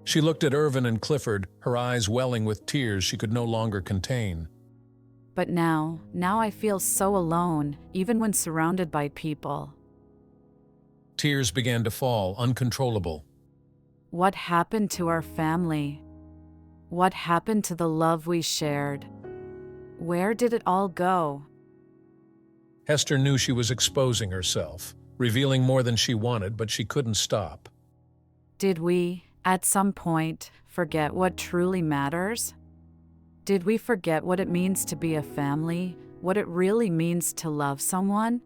She looked at Irvin and Clifford, her eyes welling with tears she could no longer contain. But now I feel so alone, even when surrounded by people. Tears began to fall, uncontrollable. What happened to our family? What happened to the love we shared? Where did it all go? Hester knew she was exposing herself, revealing more than she wanted, but she couldn't stop. Did we, at some point, forget what truly matters? Did we forget what it means to be a family, what it really means to love someone?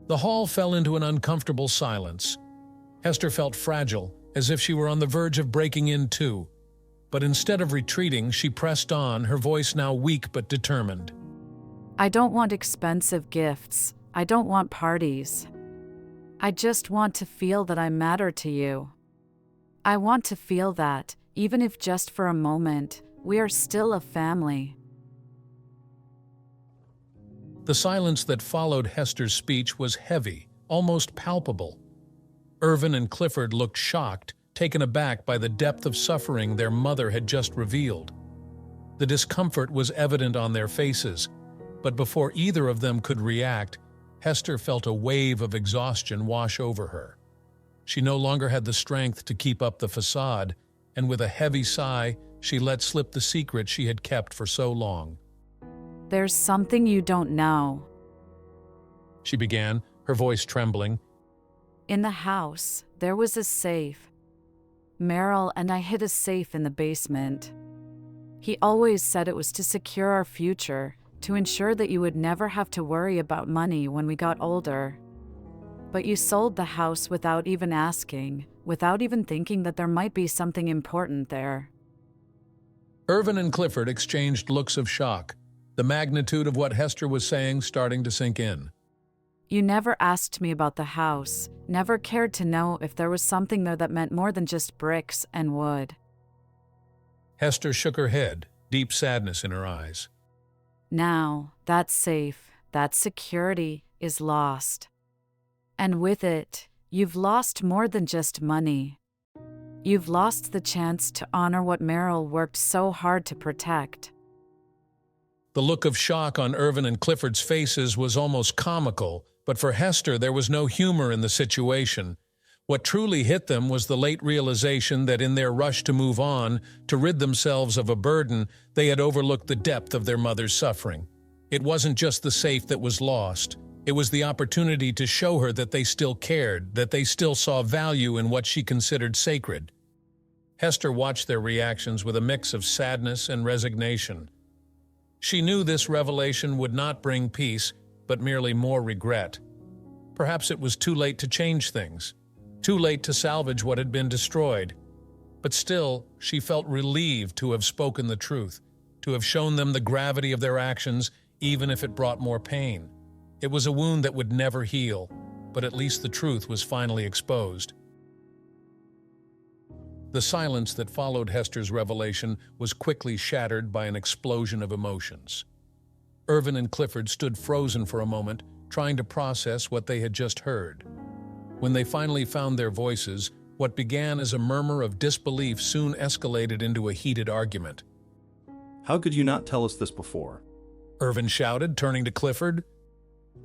The hall fell into an uncomfortable silence. Hester felt fragile, as if she were on the verge of breaking in too. But instead of retreating, she pressed on, her voice now weak but determined. I don't want expensive gifts. I don't want parties. I just want to feel that I matter to you. I want to feel that, even if just for a moment, we are still a family. The silence that followed Hester's speech was heavy, almost palpable. Irvin and Clifford looked shocked, taken aback by the depth of suffering their mother had just revealed. The discomfort was evident on their faces, but before either of them could react, Hester felt a wave of exhaustion wash over her. She no longer had the strength to keep up the facade, and with a heavy sigh, she let slip the secret she had kept for so long. There's something you don't know. She began, her voice trembling. In the house, there was a safe. Merrill and I hid a safe in the basement. He always said it was to secure our future, to ensure that you would never have to worry about money when we got older. But you sold the house without even asking, without even thinking that there might be something important there. Irvin and Clifford exchanged looks of shock, the magnitude of what Hester was saying starting to sink in. You never asked me about the house, never cared to know if there was something there that meant more than just bricks and wood. Hester shook her head, deep sadness in her eyes. Now, that safe, that security, is lost. And with it, you've lost more than just money. You've lost the chance to honor what Merrill worked so hard to protect. The look of shock on Irvin and Clifford's faces was almost comical, but for Hester there was no humor in the situation. What truly hit them was the late realization that in their rush to move on, to rid themselves of a burden, they had overlooked the depth of their mother's suffering. It wasn't just the safe that was lost. It was the opportunity to show her that they still cared, that they still saw value in what she considered sacred. Hester watched their reactions with a mix of sadness and resignation. She knew this revelation would not bring peace, but merely more regret. Perhaps it was too late to change things, too late to salvage what had been destroyed. But still, she felt relieved to have spoken the truth, to have shown them the gravity of their actions, even if it brought more pain. It was a wound that would never heal, but at least the truth was finally exposed. The silence that followed Hester's revelation was quickly shattered by an explosion of emotions. Irvin and Clifford stood frozen for a moment, trying to process what they had just heard. When they finally found their voices, what began as a murmur of disbelief soon escalated into a heated argument. How could you not tell us this before? Irvin shouted, turning to Clifford.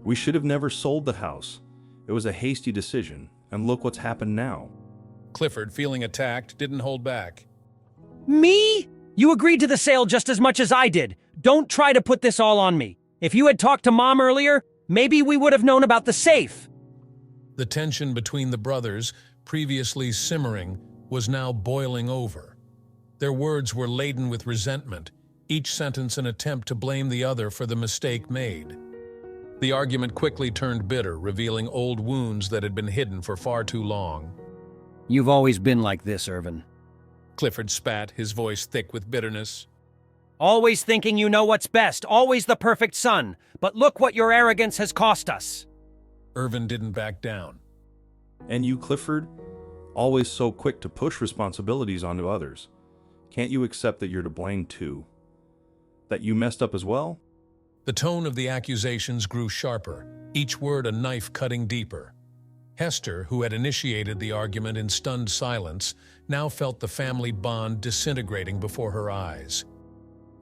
We should have never sold the house. It was a hasty decision, and look what's happened now. Clifford, feeling attacked, didn't hold back. Me? You agreed to the sale just as much as I did. Don't try to put this all on me. If you had talked to Mom earlier, maybe we would have known about the safe. The tension between the brothers, previously simmering, was now boiling over. Their words were laden with resentment, each sentence an attempt to blame the other for the mistake made. The argument quickly turned bitter, revealing old wounds that had been hidden for far too long. You've always been like this, Irvin. Clifford spat, his voice thick with bitterness. Always thinking you know what's best, always the perfect son. But look what your arrogance has cost us. Irvin didn't back down. And you, Clifford? Always so quick to push responsibilities onto others. Can't you accept that you're to blame too? That you messed up as well? The tone of the accusations grew sharper, each word a knife cutting deeper. Hester, who had initiated the argument in stunned silence, now felt the family bond disintegrating before her eyes.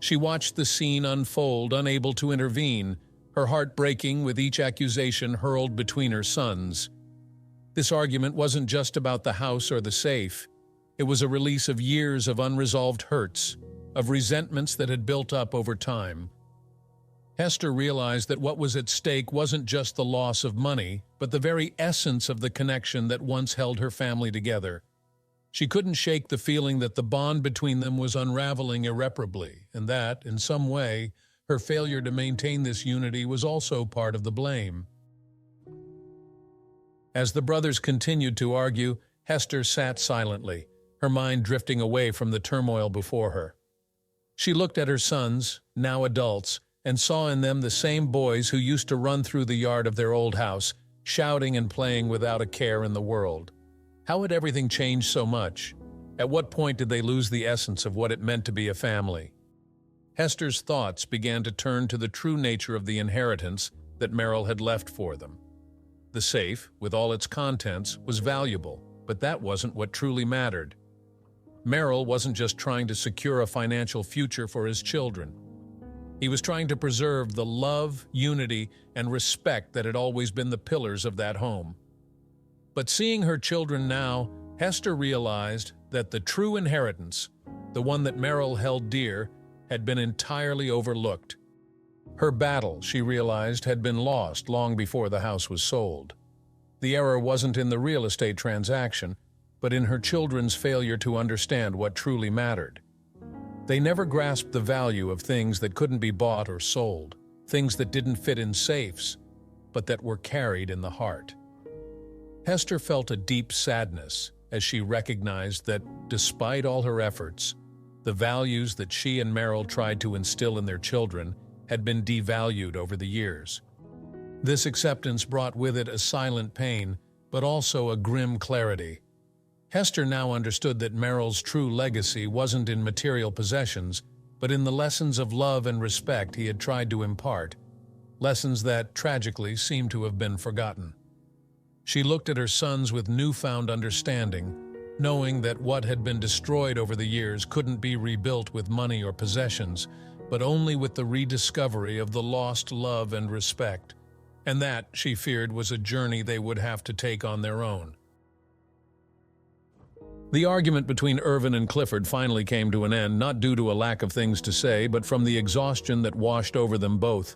She watched the scene unfold, unable to intervene, her heart breaking with each accusation hurled between her sons. This argument wasn't just about the house or the safe. It was a release of years of unresolved hurts, of resentments that had built up over time. Hester realized that what was at stake wasn't just the loss of money, but the very essence of the connection that once held her family together. She couldn't shake the feeling that the bond between them was unraveling irreparably, and that, in some way, her failure to maintain this unity was also part of the blame. As the brothers continued to argue, Hester sat silently, her mind drifting away from the turmoil before her. She looked at her sons, now adults, and saw in them the same boys who used to run through the yard of their old house, shouting and playing without a care in the world. How had everything changed so much? At what point did they lose the essence of what it meant to be a family? Hester's thoughts began to turn to the true nature of the inheritance that Merrill had left for them. The safe, with all its contents, was valuable, but that wasn't what truly mattered. Merrill wasn't just trying to secure a financial future for his children. He was trying to preserve the love, unity, and respect that had always been the pillars of that home. But seeing her children now, Hester realized that the true inheritance, the one that Merrill held dear, had been entirely overlooked. Her battle, she realized, had been lost long before the house was sold. The error wasn't in the real estate transaction, but in her children's failure to understand what truly mattered. They never grasped the value of things that couldn't be bought or sold, things that didn't fit in safes, but that were carried in the heart. Hester felt a deep sadness as she recognized that, despite all her efforts, the values that she and Merrill tried to instill in their children had been devalued over the years. This acceptance brought with it a silent pain, but also a grim clarity. Hester now understood that Merrill's true legacy wasn't in material possessions, but in the lessons of love and respect he had tried to impart, lessons that, tragically, seemed to have been forgotten. She looked at her sons with newfound understanding, knowing that what had been destroyed over the years couldn't be rebuilt with money or possessions, but only with the rediscovery of the lost love and respect. And that, she feared, was a journey they would have to take on their own. The argument between Irvin and Clifford finally came to an end, not due to a lack of things to say, but from the exhaustion that washed over them both.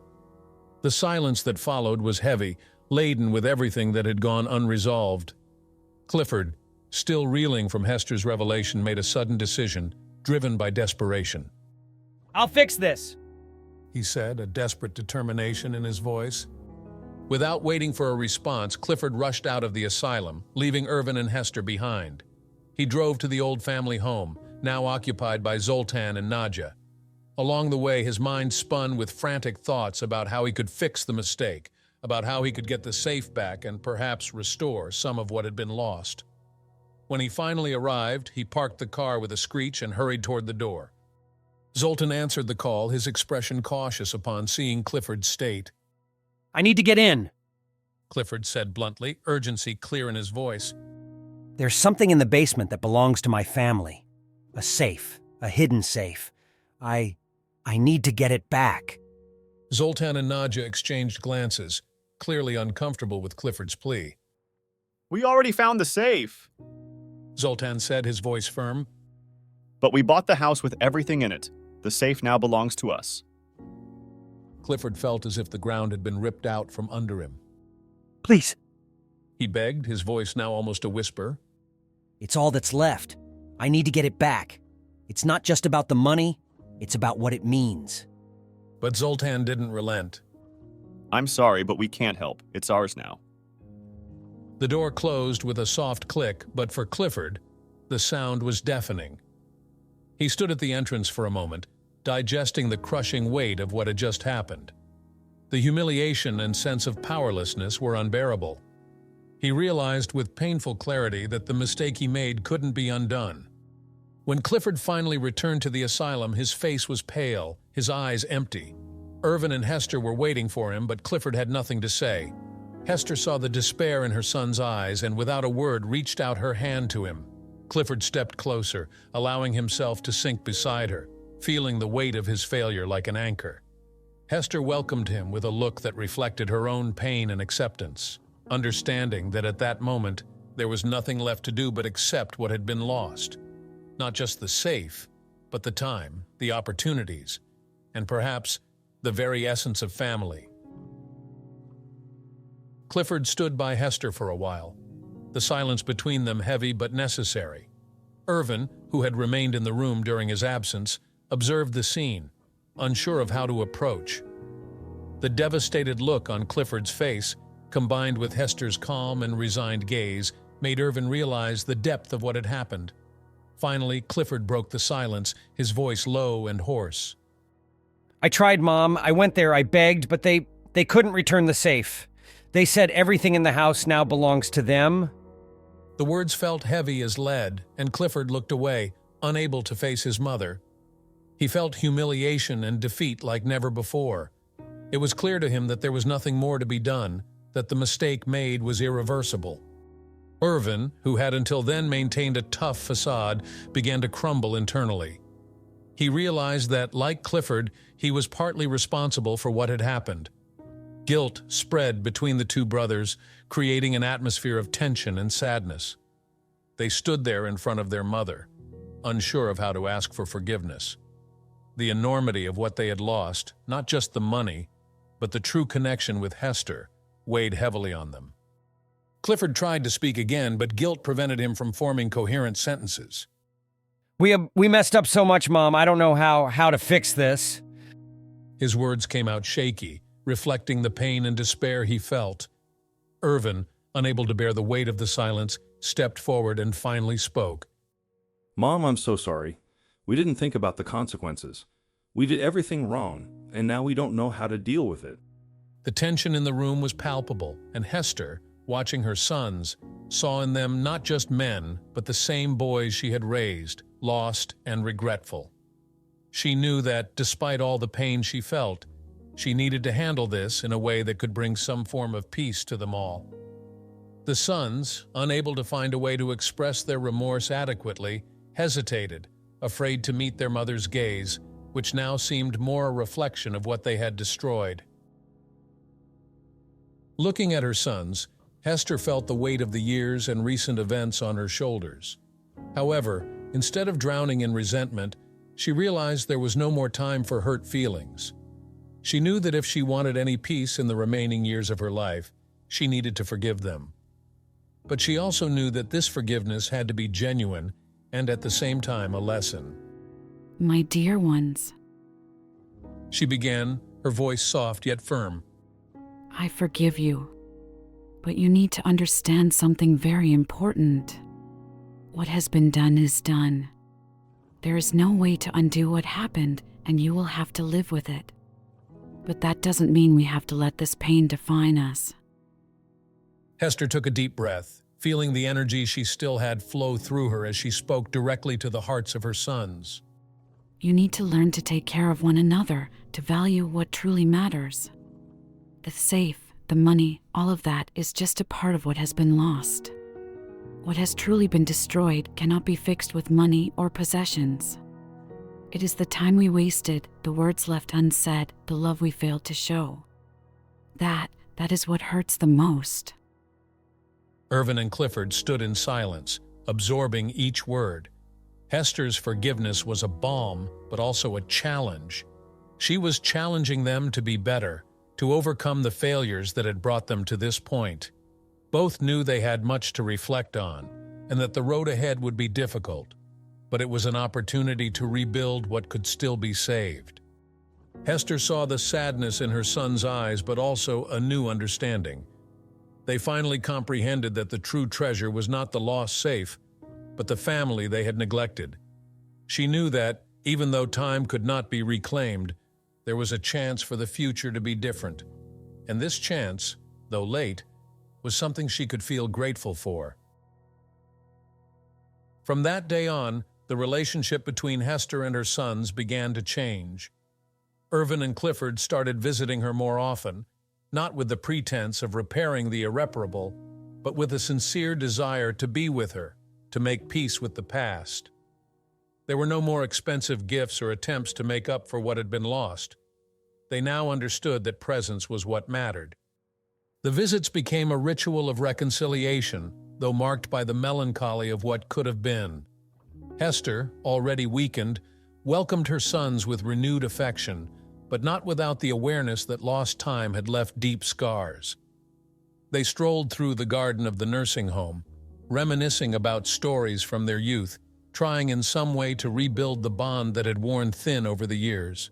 The silence that followed was heavy, laden with everything that had gone unresolved. Clifford, still reeling from Hester's revelation, made a sudden decision, driven by desperation. I'll fix this, He said, a desperate determination in his voice. Without waiting for a response, Clifford rushed out of the asylum, leaving Irvin and Hester behind. He drove to the old family home, now occupied by Zoltan and Nadja. Along the way, his mind spun with frantic thoughts about how he could fix the mistake, about how he could get the safe back and perhaps restore some of what had been lost. When he finally arrived, he parked the car with a screech and hurried toward the door. Zoltan answered the call, his expression cautious upon seeing Clifford's state. I need to get in. Clifford said bluntly, urgency clear in his voice. There's something in the basement that belongs to my family. A safe. A hidden safe. I need to get it back. Zoltan and Nadja exchanged glances, clearly uncomfortable with Clifford's plea. We already found the safe. Zoltan said, his voice firm. But we bought the house with everything in it. The safe now belongs to us. Clifford felt as if the ground had been ripped out from under him. Please. He begged, his voice now almost a whisper. It's all that's left. I need to get it back. It's not just about the money, it's about what it means. But Zoltan didn't relent. I'm sorry, but we can't help. It's ours now. The door closed with a soft click, but for Clifford, the sound was deafening. He stood at the entrance for a moment, digesting the crushing weight of what had just happened. The humiliation and sense of powerlessness were unbearable. He realized with painful clarity that the mistake he made couldn't be undone. When Clifford finally returned to the asylum, his face was pale, his eyes empty. Irvin and Hester were waiting for him, but Clifford had nothing to say. Hester saw the despair in her son's eyes and without a word reached out her hand to him. Clifford stepped closer, allowing himself to sink beside her, feeling the weight of his failure like an anchor. Hester welcomed him with a look that reflected her own pain and acceptance, understanding that at that moment there was nothing left to do but accept what had been lost. Not just the safe, but the time, the opportunities, and perhaps the very essence of family. Clifford stood by Hester for a while, the silence between them heavy but necessary. Irvin, who had remained in the room during his absence, observed the scene, unsure of how to approach. The devastated look on Clifford's face, combined with Hester's calm and resigned gaze, made Irvin realize the depth of what had happened. Finally, Clifford broke the silence, his voice low and hoarse. I tried, Mom. I went there, I begged, but they couldn't return the safe. They said everything in the house now belongs to them. The words felt heavy as lead, and Clifford looked away, unable to face his mother. He felt humiliation and defeat like never before. It was clear to him that there was nothing more to be done, that the mistake made was irreversible. Irvin, who had until then maintained a tough facade, began to crumble internally. He realized that, like Clifford, he was partly responsible for what had happened. Guilt spread between the two brothers, creating an atmosphere of tension and sadness. They stood there in front of their mother, unsure of how to ask for forgiveness. The enormity of what they had lost, not just the money, but the true connection with Hester, weighed heavily on them. Clifford tried to speak again, but guilt prevented him from forming coherent sentences. We messed up so much, Mom. I don't know how to fix this. His words came out shaky, reflecting the pain and despair he felt. Irvin, unable to bear the weight of the silence, stepped forward and finally spoke. Mom, I'm so sorry. We didn't think about the consequences. We did everything wrong, and now we don't know how to deal with it. The tension in the room was palpable, and Hester, watching her sons, saw in them not just men, but the same boys she had raised, lost and regretful. She knew that, despite all the pain she felt, she needed to handle this in a way that could bring some form of peace to them all. The sons, unable to find a way to express their remorse adequately, hesitated, afraid to meet their mother's gaze, which now seemed more a reflection of what they had destroyed. Looking at her sons, Hester felt the weight of the years and recent events on her shoulders. However, instead of drowning in resentment, she realized there was no more time for hurt feelings. She knew that if she wanted any peace in the remaining years of her life, she needed to forgive them. But she also knew that this forgiveness had to be genuine and at the same time a lesson. My dear ones, She began, her voice soft yet firm. I forgive you. But you need to understand something very important. What has been done is done. There is no way to undo what happened, and you will have to live with it. But that doesn't mean we have to let this pain define us. Hester took a deep breath, feeling the energy she still had flow through her as she spoke directly to the hearts of her sons. You need to learn to take care of one another, to value what truly matters. The safe, the money, all of that is just a part of what has been lost. What has truly been destroyed cannot be fixed with money or possessions. It is the time we wasted, the words left unsaid, the love we failed to show. That is what hurts the most. Irvin and Clifford stood in silence, absorbing each word. Hester's forgiveness was a balm, but also a challenge. She was challenging them to be better, to overcome the failures that had brought them to this point. Both knew they had much to reflect on, and that the road ahead would be difficult, but it was an opportunity to rebuild what could still be saved. Hester saw the sadness in her son's eyes, but also a new understanding. They finally comprehended that the true treasure was not the lost safe, but the family they had neglected. She knew that, even though time could not be reclaimed, there was a chance for the future to be different. And this chance, though late, was something she could feel grateful for. From that day on, the relationship between Hester and her sons began to change. Irvin and Clifford started visiting her more often, not with the pretense of repairing the irreparable, but with a sincere desire to be with her, to make peace with the past. There were no more expensive gifts or attempts to make up for what had been lost. They now understood that presence was what mattered. The visits became a ritual of reconciliation, though marked by the melancholy of what could have been. Hester, already weakened, welcomed her sons with renewed affection, but not without the awareness that lost time had left deep scars. They strolled through the garden of the nursing home, reminiscing about stories from their youth, trying in some way to rebuild the bond that had worn thin over the years.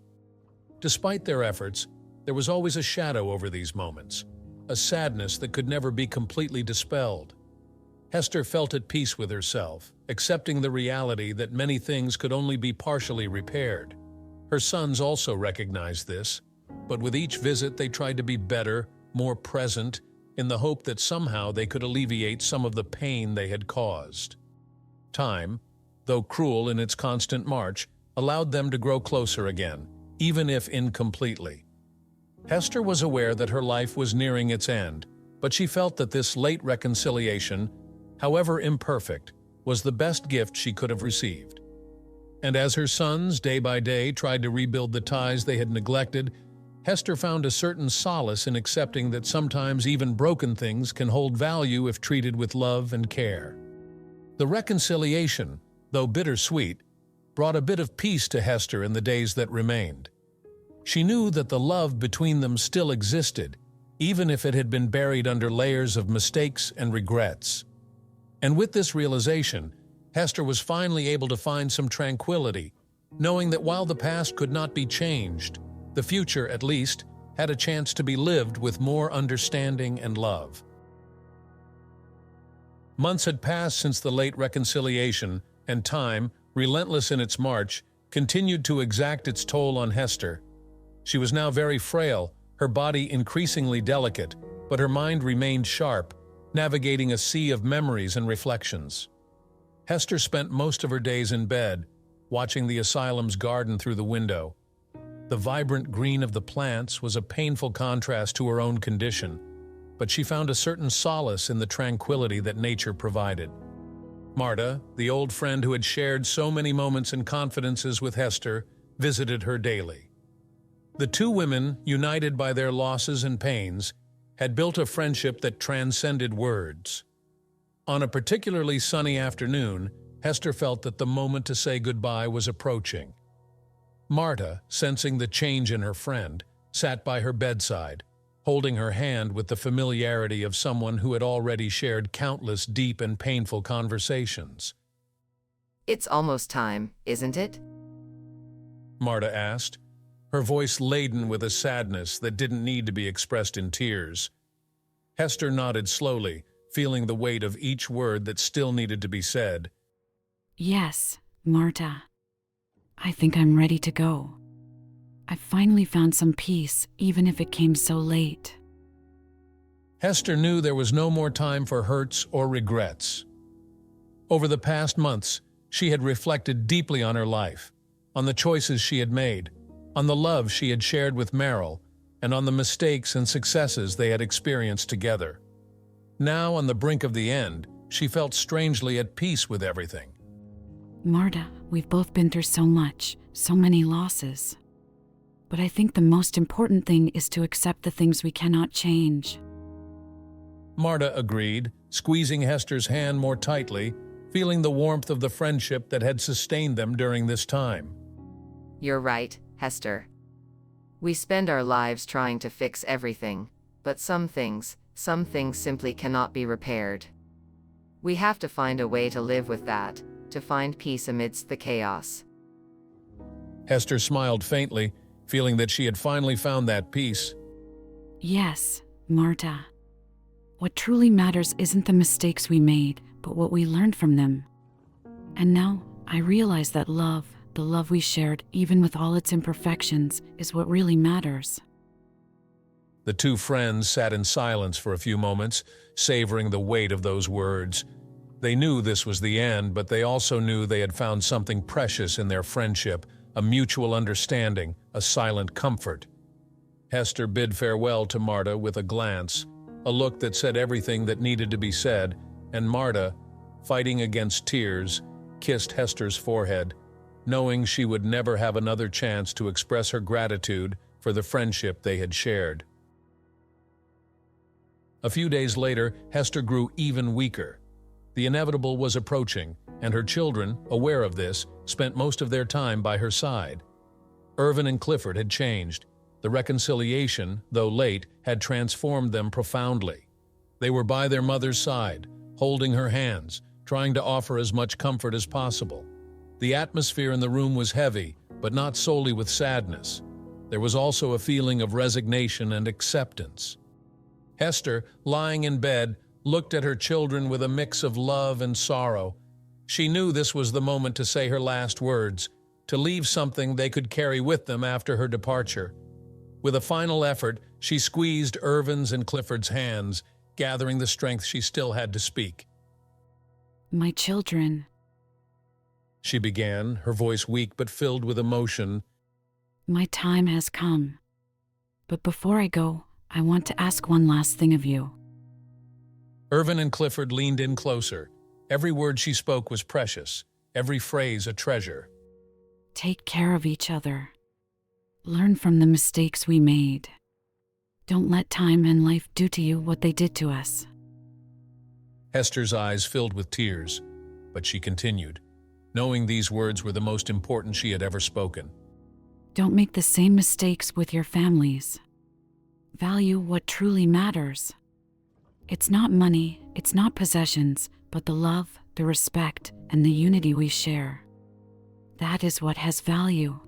Despite their efforts, there was always a shadow over these moments, a sadness that could never be completely dispelled. Hester felt at peace with herself, accepting the reality that many things could only be partially repaired. Her sons also recognized this, but with each visit they tried to be better, more present, in the hope that somehow they could alleviate some of the pain they had caused. Time, though cruel in its constant march, allowed them to grow closer again, even if incompletely. Hester was aware that her life was nearing its end, but she felt that this late reconciliation, however imperfect, was the best gift she could have received. And as her sons, day by day, tried to rebuild the ties they had neglected, Hester found a certain solace in accepting that sometimes even broken things can hold value if treated with love and care. The reconciliation, though bittersweet, brought a bit of peace to Hester in the days that remained. She knew that the love between them still existed, even if it had been buried under layers of mistakes and regrets. And with this realization, Hester was finally able to find some tranquility, knowing that while the past could not be changed, the future, at least, had a chance to be lived with more understanding and love. Months had passed since the late reconciliation, and time, relentless in its march, continued to exact its toll on Hester. She was now very frail, her body increasingly delicate, but her mind remained sharp, navigating a sea of memories and reflections. Hester spent most of her days in bed, watching the asylum's garden through the window. The vibrant green of the plants was a painful contrast to her own condition, but she found a certain solace in the tranquility that nature provided. Marta, the old friend who had shared so many moments and confidences with Hester, visited her daily. The two women, united by their losses and pains, had built a friendship that transcended words. On a particularly sunny afternoon, Hester felt that the moment to say goodbye was approaching. Marta, sensing the change in her friend, sat by her bedside, holding her hand with the familiarity of someone who had already shared countless deep and painful conversations. It's almost time, isn't it? Marta asked, her voice laden with a sadness that didn't need to be expressed in tears. Hester nodded slowly, feeling the weight of each word that still needed to be said. Yes, Marta. I think I'm ready to go. I finally found some peace, even if it came so late. Hester knew there was no more time for hurts or regrets. Over the past months, she had reflected deeply on her life, on the choices she had made, on the love she had shared with Meryl, and on the mistakes and successes they had experienced together. Now, on the brink of the end, she felt strangely at peace with everything. Marta, we've both been through so much, so many losses. But I think the most important thing is to accept the things we cannot change. Marta agreed, squeezing Hester's hand more tightly, feeling the warmth of the friendship that had sustained them during this time. You're right, Hester. We spend our lives trying to fix everything, but some things simply cannot be repaired. We have to find a way to live with that, to find peace amidst the chaos. Hester smiled faintly, feeling that she had finally found that peace. Yes, Marta. What truly matters isn't the mistakes we made, but what we learned from them. And now, I realize that love, the love we shared, even with all its imperfections, is what really matters. The two friends sat in silence for a few moments, savoring the weight of those words. They knew this was the end, but they also knew they had found something precious in their friendship, a mutual understanding, a silent comfort. Hester bid farewell to Marta with a glance, a look that said everything that needed to be said, and Marta, fighting against tears, kissed Hester's forehead, knowing she would never have another chance to express her gratitude for the friendship they had shared. A few days later, Hester grew even weaker. The inevitable was approaching, and her children, aware of this, spent most of their time by her side. Irvin and Clifford had changed. The reconciliation, though late, had transformed them profoundly. They were by their mother's side, holding her hands, trying to offer as much comfort as possible. The atmosphere in the room was heavy, but not solely with sadness. There was also a feeling of resignation and acceptance. Hester, lying in bed, looked at her children with a mix of love and sorrow. She knew this was the moment to say her last words, to leave something they could carry with them after her departure. With a final effort, she squeezed Irvin's and Clifford's hands, gathering the strength she still had to speak. My children, She began, her voice weak but filled with emotion. my time has come. But before I go, I want to ask one last thing of you. Irvin and Clifford leaned in closer. Every word she spoke was precious, every phrase a treasure. Take care of each other. Learn from the mistakes we made. Don't let time and life do to you what they did to us. Hester's eyes filled with tears, but she continued, knowing these words were the most important she had ever spoken. Don't make the same mistakes with your families. Value what truly matters. It's not money, it's not possessions, but the love, the respect, and the unity we share. That is what has value.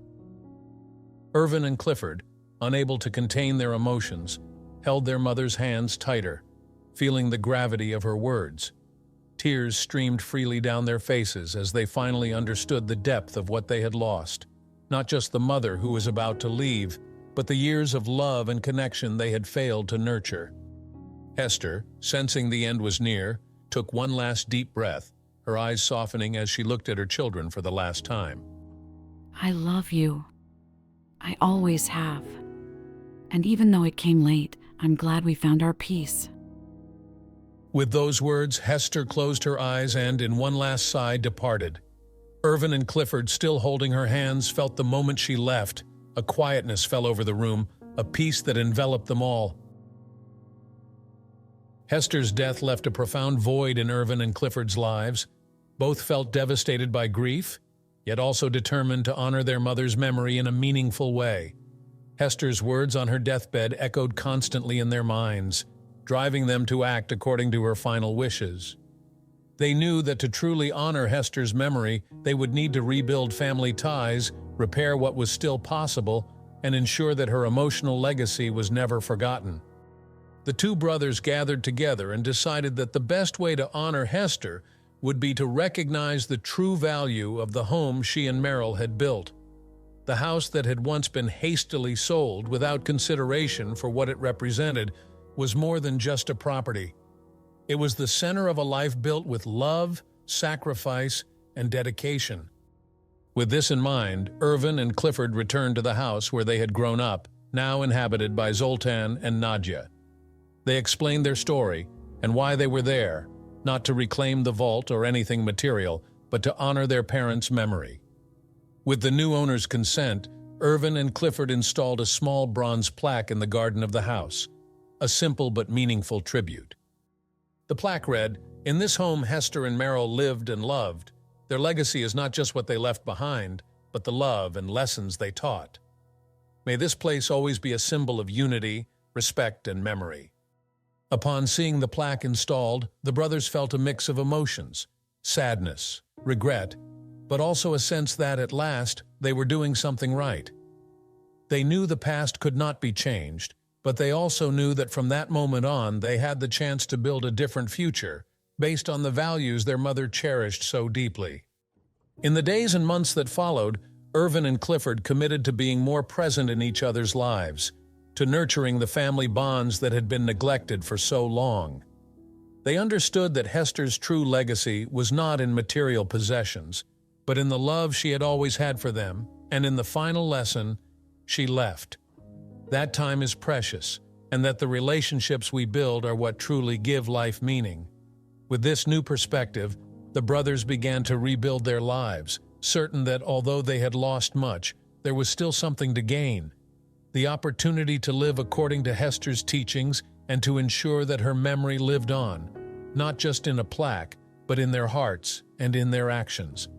Irvin and Clifford, unable to contain their emotions, held their mother's hands tighter, feeling the gravity of her words. Tears streamed freely down their faces as they finally understood the depth of what they had lost. Not just the mother who was about to leave, but the years of love and connection they had failed to nurture. Hester, sensing the end was near, took one last deep breath, her eyes softening as she looked at her children for the last time. I love you. I always have. And even though it came late, I'm glad we found our peace. With those words, Hester closed her eyes and, in one last sigh, departed. Irvin and Clifford, still holding her hands, felt the moment she left. A quietness fell over the room, a peace that enveloped them all. Hester's death left a profound void in Irvin and Clifford's lives. Both felt devastated by grief, yet also determined to honor their mother's memory in a meaningful way. Hester's words on her deathbed echoed constantly in their minds, driving them to act according to her final wishes. They knew that to truly honor Hester's memory, they would need to rebuild family ties, repair what was still possible, and ensure that her emotional legacy was never forgotten. The two brothers gathered together and decided that the best way to honor Hester would be to recognize the true value of the home she and Merrill had built. The house that had once been hastily sold without consideration for what it represented was more than just a property. It was the center of a life built with love, sacrifice, and dedication. With this in mind, Irvin and Clifford returned to the house where they had grown up, now inhabited by Zoltan and Nadja. They explained their story and why they were there, not to reclaim the vault or anything material, but to honor their parents' memory. With the new owner's consent, Irvin and Clifford installed a small bronze plaque in the garden of the house, a simple but meaningful tribute. The plaque read, "In this home Hester and Merrill lived and loved. Their legacy is not just what they left behind, but the love and lessons they taught. May this place always be a symbol of unity, respect, and memory." Upon seeing the plaque installed, the brothers felt a mix of emotions: sadness, regret, but also a sense that, at last, they were doing something right. They knew the past could not be changed, but they also knew that from that moment on they had the chance to build a different future, based on the values their mother cherished so deeply. In the days and months that followed, Irvin and Clifford committed to being more present in each other's lives, to nurturing the family bonds that had been neglected for so long. They understood that Hester's true legacy was not in material possessions, but in the love she had always had for them, and in the final lesson, she left. That time is precious, and that the relationships we build are what truly give life meaning. With this new perspective, the brothers began to rebuild their lives, certain that although they had lost much, there was still something to gain. The opportunity to live according to Hester's teachings and to ensure that her memory lived on, not just in a plaque, but in their hearts and in their actions.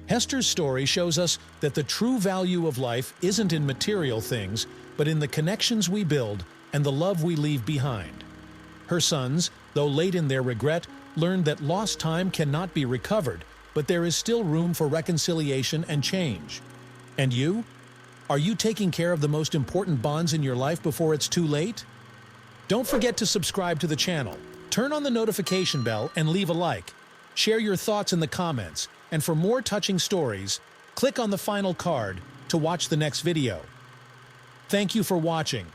Hester's story shows us that the true value of life isn't in material things, but in the connections we build and the love we leave behind. Her sons, though late in their regret, learned that lost time cannot be recovered, but there is still room for reconciliation and change. And you? Are you taking care of the most important bonds in your life before it's too late? Don't forget to subscribe to the channel, turn on the notification bell, and leave a like. Share your thoughts in the comments, and for more touching stories, click on the final card to watch the next video. Thank you for watching.